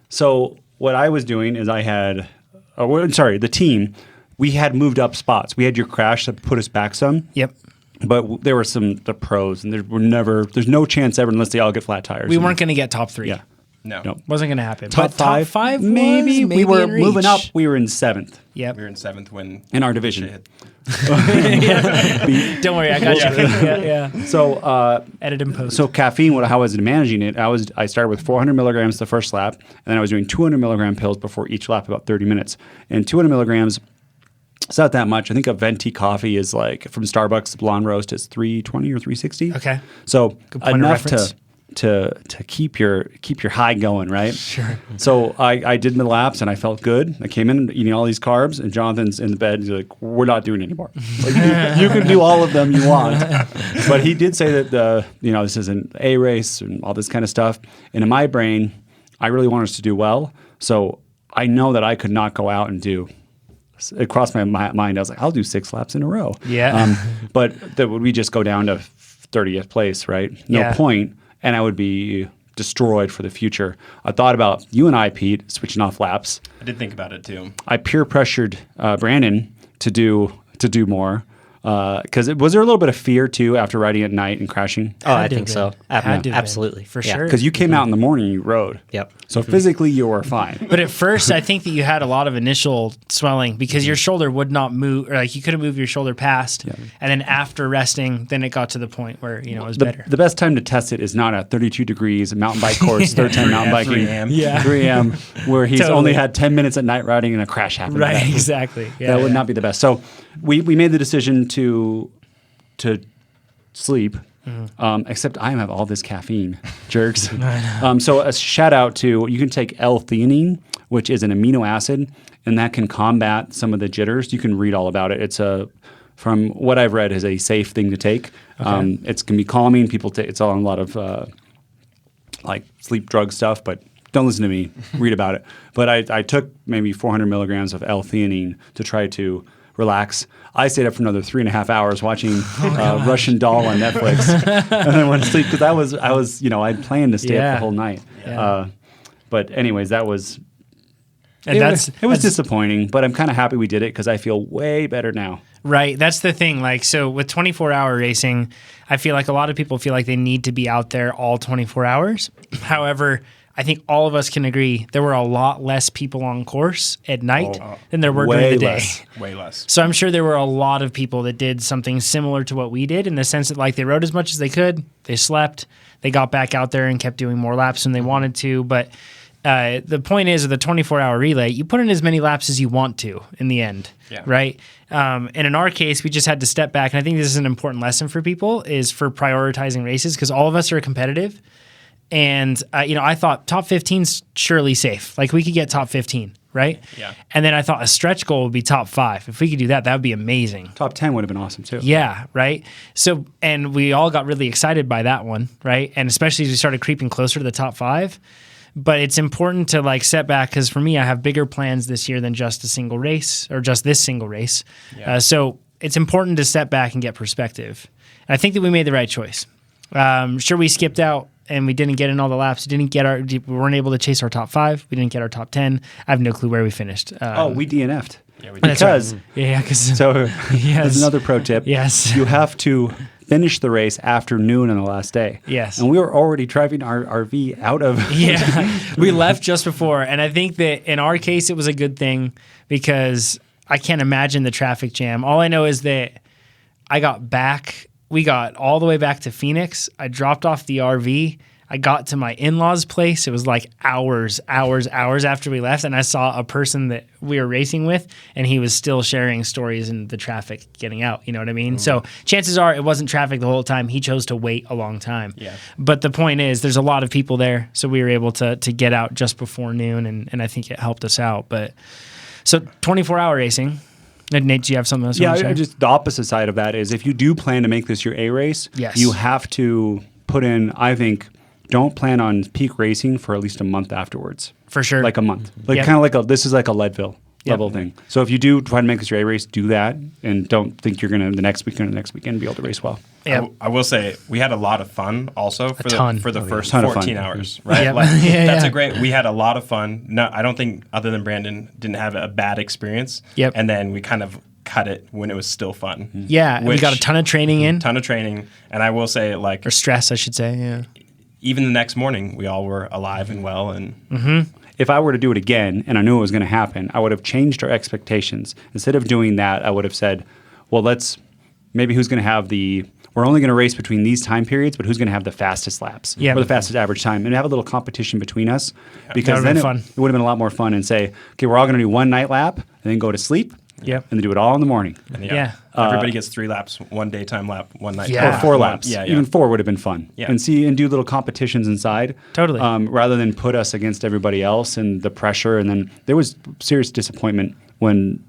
Speaker 2: So what I was doing is the team, we had moved up spots. We had your crash that put us back some.
Speaker 1: Yep.
Speaker 2: But there were the pros, and there's no chance ever unless they all get flat tires.
Speaker 1: We weren't going to get top 3.
Speaker 2: Yeah.
Speaker 3: No.
Speaker 1: Wasn't going to happen.
Speaker 2: Top
Speaker 1: But
Speaker 2: five?
Speaker 1: Top 5
Speaker 2: maybe.
Speaker 1: was
Speaker 2: We were
Speaker 1: in reach.
Speaker 2: moving up. We were in 7th
Speaker 1: Yep.
Speaker 3: We were in 7th when
Speaker 2: in our division.
Speaker 3: hit.
Speaker 1: Don't worry, I got you. Yeah.
Speaker 2: So
Speaker 1: Edit and post.
Speaker 2: So caffeine, how I was managing it, I started with 400 milligrams the first lap, and then I was doing 200 milligram pills before each lap, about 30 minutes. And 200 milligrams, it's not that much. I think a venti coffee is like from Starbucks, the blonde roast is 320 or 360.
Speaker 1: Okay.
Speaker 2: So
Speaker 1: Good point of
Speaker 2: enough
Speaker 1: reference.
Speaker 2: to keep your high going, right?
Speaker 1: Sure.
Speaker 2: So I did the laps and I felt good. I came in eating all these carbs, and Jonathan's in the bed. He's like, "We're not doing it anymore. Like, you can do all of them you want." But he did say that this is an A race and all this kind of stuff. And in my brain, I really want us to do well. So I know that I could not go out and do. It crossed my mind. I was like, I'll do 6 laps in a row.
Speaker 1: Yeah.
Speaker 2: But would we just go down to 30th place, right? No
Speaker 1: Yeah.
Speaker 2: point. And I would be destroyed for the future. I thought about you and I, Pete, switching off laps.
Speaker 3: I did think about it too.
Speaker 2: I peer pressured Brandon to do more. Because was there a little bit of fear too after riding at night and crashing?
Speaker 4: Oh, I
Speaker 1: Had to
Speaker 4: think
Speaker 1: have
Speaker 4: so.
Speaker 1: been. Had to have been,
Speaker 4: Absolutely.
Speaker 1: for
Speaker 4: Yeah.
Speaker 1: sure.
Speaker 2: Because you came out in the morning, you rode.
Speaker 4: Yep.
Speaker 2: So physically you were fine.
Speaker 1: But at first, I think that you had a lot of initial swelling because your shoulder would not move, or like you couldn't move your shoulder past. And then after resting, then it got to the point where it was better.
Speaker 2: The best time to test it is not at 32 degrees, a mountain bike course, third time mountain biking,
Speaker 3: 3 a.m.
Speaker 1: Yeah.
Speaker 2: 3 a.m., where he's
Speaker 1: Totally.
Speaker 2: only had 10 minutes at night riding and a crash happened.
Speaker 1: Right,
Speaker 2: That-
Speaker 1: exactly. Yeah,
Speaker 2: that would not be the best. So we made the decision to sleep. Except I have all this caffeine, jerks. So a shout out to, you can take L-theanine, which is an amino acid, and that can combat some of the jitters. You can read all about it. It's from what I've read, is a safe thing to take. It can be calming. People take it's on a lot of like sleep drug stuff, but don't listen to me. Read about it. But I took maybe 400 milligrams of L-theanine to try to relax. I stayed up for another 3.5 hours watching Russian Doll on Netflix, and then went to sleep because I was I'd planned to stay up the whole night.
Speaker 1: Yeah.
Speaker 2: But anyways, that was.
Speaker 1: And
Speaker 2: It was disappointing, but I'm kind of happy we did it because I feel way better now.
Speaker 1: Right. That's the thing. Like, so with 24-hour racing, I feel like a lot of people feel like they need to be out there all 24 hours. However, I think all of us can agree there were a lot less people on course at night than there were during
Speaker 2: way
Speaker 1: the day.
Speaker 2: less.
Speaker 3: Way less.
Speaker 1: So I'm sure there were a lot of people that did something similar to what we did in the sense that like they rode as much as they could, they slept, they got back out there and kept doing more laps when they wanted to. But the point is, with the 24-hour relay, you put in as many laps as you want to in the end, right? And in our case, we just had to step back. And I think this is an important lesson for people is for prioritizing races because all of us are competitive. And, I thought top 15's surely safe. Like we could get top 15, right?
Speaker 3: Yeah.
Speaker 1: And then I thought a stretch goal would be top 5. If we could do that, that would be amazing.
Speaker 2: Top 10 would have been awesome too.
Speaker 1: Yeah, right. So, and we all got really excited by that one, right? And especially as we started creeping closer to the top 5. But it's important to like set back because for me, I have bigger plans this year than just a single race or just this single race.
Speaker 3: Yeah.
Speaker 1: So it's important to step back and get perspective. And I think that we made the right choice. Sure, we skipped out and we didn't get in all the laps. We weren't able to chase our top 5. We didn't get our top 10. I have no clue where we finished.
Speaker 2: We DNF'd.
Speaker 3: Yeah, we did.
Speaker 1: That's
Speaker 2: Because
Speaker 1: right. Yeah, because
Speaker 2: so
Speaker 1: Yes.
Speaker 2: there's another pro tip.
Speaker 1: Yes.
Speaker 2: You have to finish the race after noon on the last day.
Speaker 1: Yes.
Speaker 2: And we were already driving our RV out of.
Speaker 1: Yeah, we left just before. And I think that in our case, it was a good thing because I can't imagine the traffic jam. All I know is that we got all the way back to Phoenix. I dropped off the RV. I got to my in-laws' place. It was like hours after we left, and I saw a person that we were racing with, and he was still sharing stories in the traffic getting out. You know what I mean? So chances are it wasn't traffic the whole time. He chose to wait a long time.
Speaker 3: Yeah.
Speaker 1: But the point is, there's a lot of people there, so we were able to get out just before noon, and I think it helped us out. But so 24-hour racing. Nate, do you have something else you want to share?
Speaker 2: Just the opposite side of that is if you do plan to make this your A race,
Speaker 1: Yes.
Speaker 2: you have to put in, I think, don't plan on peak racing for at least a month afterwards.
Speaker 1: For sure.
Speaker 2: Like a month. Like
Speaker 1: Yep.
Speaker 2: kind of like this is like a Leadville
Speaker 1: Yep.
Speaker 2: level thing. So if you do try to make this your A race, do that and don't think you're going to the next weekend be able to race well.
Speaker 1: Yeah.
Speaker 3: I will say we had a lot of fun also for
Speaker 1: ton.
Speaker 3: the first
Speaker 2: Ton of fun.
Speaker 3: 14 hours, right?
Speaker 1: Yep.
Speaker 3: Like,
Speaker 1: Yeah,
Speaker 3: that's
Speaker 1: yeah.
Speaker 3: a great. We had a lot of fun. No, I don't think other than Brandon didn't have a bad experience.
Speaker 1: Yep.
Speaker 3: And then we kind of cut it when it was still fun.
Speaker 1: Yeah, and we
Speaker 3: Which-
Speaker 1: got a ton of training in,
Speaker 3: Ton of training, and I will say like
Speaker 1: or stress, I should say. Yeah.
Speaker 3: even the next morning we all were alive and well and
Speaker 2: If I were to do it again and I knew it was going to happen, I would have changed our expectations. Instead of doing that, I would have said, well, maybe who's going to have we're only going to race between these time periods, but who's going to have the fastest laps
Speaker 1: Yeah.
Speaker 2: or the fastest average time, and have a little competition between us, because
Speaker 1: That
Speaker 2: then
Speaker 1: would've been fun.
Speaker 2: it would have been a lot more fun. And say, okay, we're all going to do one night lap and then go to sleep,
Speaker 1: Yep.
Speaker 2: and then do it all in the morning,
Speaker 1: Yeah.
Speaker 3: everybody gets 3 laps, 1 daytime lap, 1 night
Speaker 1: Yeah.
Speaker 2: or 4 laps.
Speaker 3: Yeah, yeah.
Speaker 2: Even 4 would have been fun.
Speaker 3: Yeah.
Speaker 2: And do little competitions inside.
Speaker 1: Totally.
Speaker 2: Rather than put us against everybody else and the pressure. And then there was serious disappointment when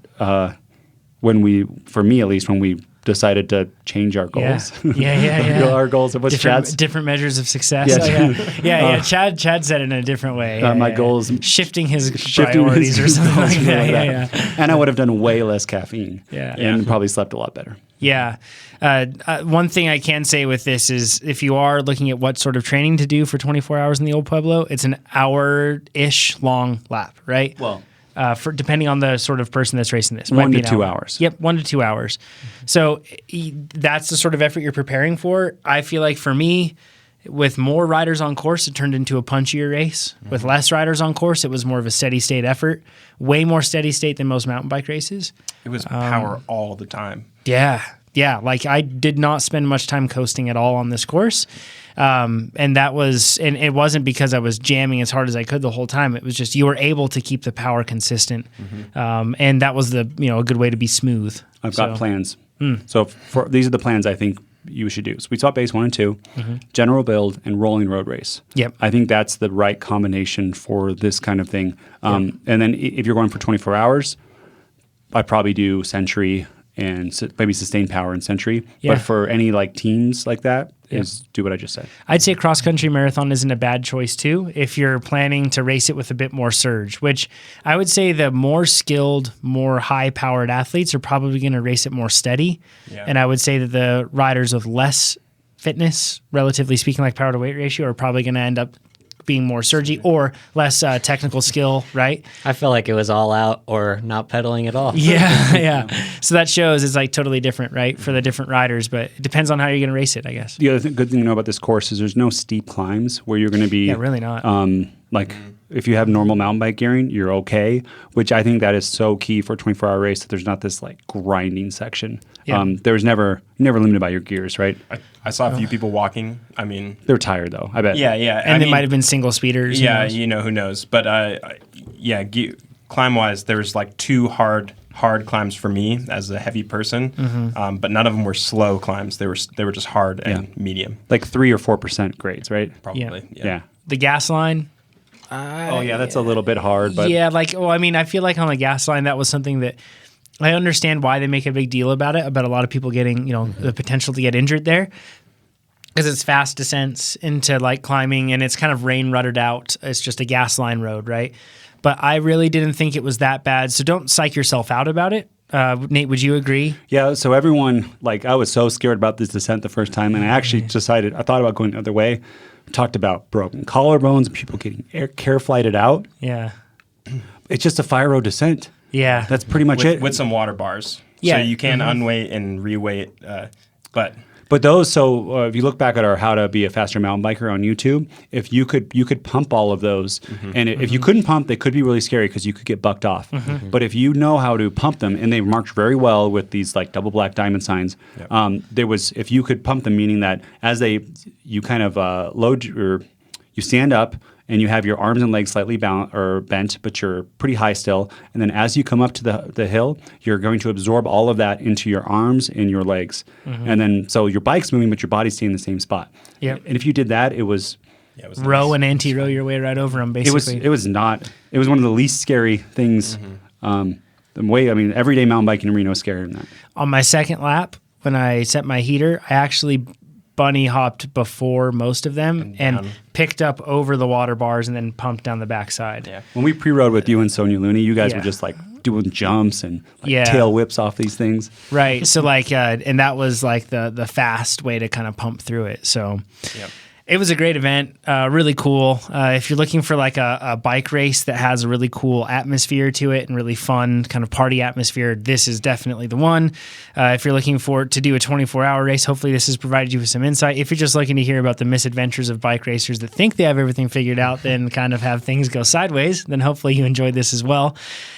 Speaker 2: we, for me at least, when we decided to change our goals.
Speaker 1: Yeah.
Speaker 2: Our goals of what's Chad's.
Speaker 1: different measures of success.
Speaker 2: Yes.
Speaker 1: Yeah. Chad said it in a different way.
Speaker 2: My goals-
Speaker 1: shifting his
Speaker 2: Shifting
Speaker 1: priorities
Speaker 2: his
Speaker 1: or something
Speaker 2: goals,
Speaker 1: like that.
Speaker 2: something like
Speaker 1: Yeah.
Speaker 2: that. And I would have done way less caffeine.
Speaker 1: Yeah.
Speaker 2: And probably slept a lot better.
Speaker 1: Yeah. One thing I can say with this is if you are looking at what sort of training to do for 24 hours in the Old Pueblo, it's an hour-ish long lap, right?
Speaker 2: Well,
Speaker 1: for depending on the sort of person that's racing this.
Speaker 2: 1
Speaker 1: Might be
Speaker 2: to
Speaker 1: an
Speaker 2: 2
Speaker 1: hour.
Speaker 2: hours.
Speaker 1: Yep, 1 to 2 hours. So that's the sort of effort you're preparing for. I feel like for me, with more riders on course, it turned into a punchier race. With less riders on course, it was more of a steady state effort. Way more steady state than most mountain bike races.
Speaker 3: it was power all the time.
Speaker 1: Yeah. Like I did not spend much time coasting at all on this course. And it wasn't because I was jamming as hard as I could the whole time. It was just, you were able to keep the power consistent. And that was a good way to be smooth.
Speaker 2: I've got plans. So these are the plans I think you should do. So we saw base 1 and 2, general build, and rolling road race.
Speaker 1: Yep.
Speaker 2: I think that's the right combination for this kind of thing. And then if you're going for 24 hours, I'd probably do Century and maybe Sustained Power and Century.
Speaker 1: Yeah.
Speaker 2: But for any like teams like that, is do what I just said.
Speaker 1: I'd say cross country marathon isn't a bad choice too if you're planning to race it with a bit more surge, which I would say the more skilled, more high powered athletes are probably going to race it more steady.
Speaker 3: Yeah.
Speaker 1: And I would say that the riders with less fitness, relatively speaking, like power to weight ratio, are probably going to end up being more surgy or less technical skill, right?
Speaker 4: I felt like it was all out or not pedaling at all.
Speaker 1: Yeah. So that shows it's like totally different, right, for the different riders, but it depends on how you're going to race it, I guess.
Speaker 2: The other good thing to know about this course is there's no steep climbs where you're going to be.
Speaker 1: Yeah, really not.
Speaker 2: If you have normal mountain bike gearing, you're okay, which I think that is so key for a 24-hour race that there's not this like grinding section.
Speaker 1: Yeah.
Speaker 2: There's never limited by your gears, right?
Speaker 3: I saw a few people walking. I mean,
Speaker 2: They're tired though, I bet.
Speaker 3: yeah.
Speaker 1: And they might have been single speeders.
Speaker 3: Yeah,
Speaker 1: who knows?
Speaker 3: who knows? But climb wise, there was like 2 hard climbs for me as a heavy person, but none of them were slow climbs. They were just hard and medium,
Speaker 2: Like 3 or 4% grades, right?
Speaker 3: probably.
Speaker 2: Yeah.
Speaker 1: The gas line.
Speaker 2: Oh yeah, that's a little bit hard, but
Speaker 1: I feel like on the gas line, that was something that I understand why they make a big deal about a lot of people getting, the potential to get injured there. Because it's fast descents into like climbing and it's kind of rain rutted out. It's just a gas line road, right? But I really didn't think it was that bad. So don't psych yourself out about it. Nate, would you agree?
Speaker 2: Yeah, so everyone, I was so scared about this descent the first time, and I actually I thought about going the other way. Talked about broken collarbones, people getting care flighted out.
Speaker 1: Yeah.
Speaker 2: It's just a fire road descent.
Speaker 1: Yeah.
Speaker 2: That's pretty much it.
Speaker 3: With some water bars.
Speaker 1: Yeah.
Speaker 3: So you can unweight and reweight, but
Speaker 2: But those, so if you look back at our How to Be a Faster Mountain Biker on YouTube, if you could pump all of those, and if you couldn't pump, they could be really scary because you could get bucked off. But if you know how to pump them, and they marked very well with these like double black diamond signs, if you could pump them, meaning that as you kind of load or you stand up, and you have your arms and legs slightly bent, but you're pretty high still. And then as you come up to the hill, you're going to absorb all of that into your arms and your legs. And then so your bike's moving, but your body's staying in the same spot.
Speaker 1: Yep.
Speaker 2: And if you did that, it was
Speaker 1: row and anti-row your way right over them, basically.
Speaker 2: It was one of the least scary things. Everyday mountain biking in Reno is scarier than that.
Speaker 1: On my second lap, when I set my heater, I actually bunny hopped before most of them and picked up over the water bars and then pumped down the backside.
Speaker 3: Yeah.
Speaker 2: When we pre-rode with you and Sonia Looney, you guys were just like doing jumps and tail whips off these things.
Speaker 1: Right. So and that was like the fast way to kind of pump through it. So it was a great event, really cool. If you're looking for like a bike race that has a really cool atmosphere to it and really fun kind of party atmosphere, this is definitely the one. If you're looking to do a 24-hour race, hopefully this has provided you with some insight. If you're just looking to hear about the misadventures of bike racers that think they have everything figured out, then kind of have things go sideways, then hopefully you enjoyed this as well.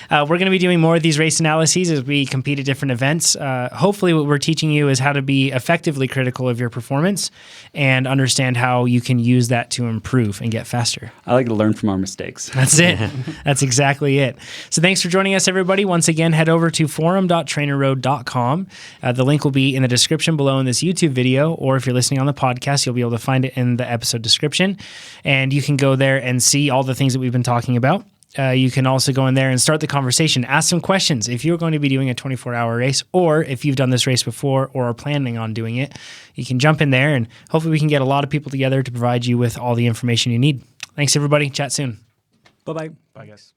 Speaker 1: We're going to be doing more of these race analyses as we compete at different events. Hopefully what we're teaching you is how to be effectively critical of your performance and understand how you can use that to improve and get faster.
Speaker 2: I like to learn from our mistakes.
Speaker 1: That's it. That's exactly it. So thanks for joining us, everybody. Once again, head over to forum.trainerroad.com. The link will be in the description below in this YouTube video, or if you're listening on the podcast, you'll be able to find it in the episode description. And you can go there and see all the things that we've been talking about. You can also go in there and start the conversation. Ask some questions. If you're going to be doing a 24-hour race, or if you've done this race before or are planning on doing it, you can jump in there and hopefully we can get a lot of people together to provide you with all the information you need. Thanks, everybody. Chat soon.
Speaker 2: Bye-bye.
Speaker 3: Bye, guys.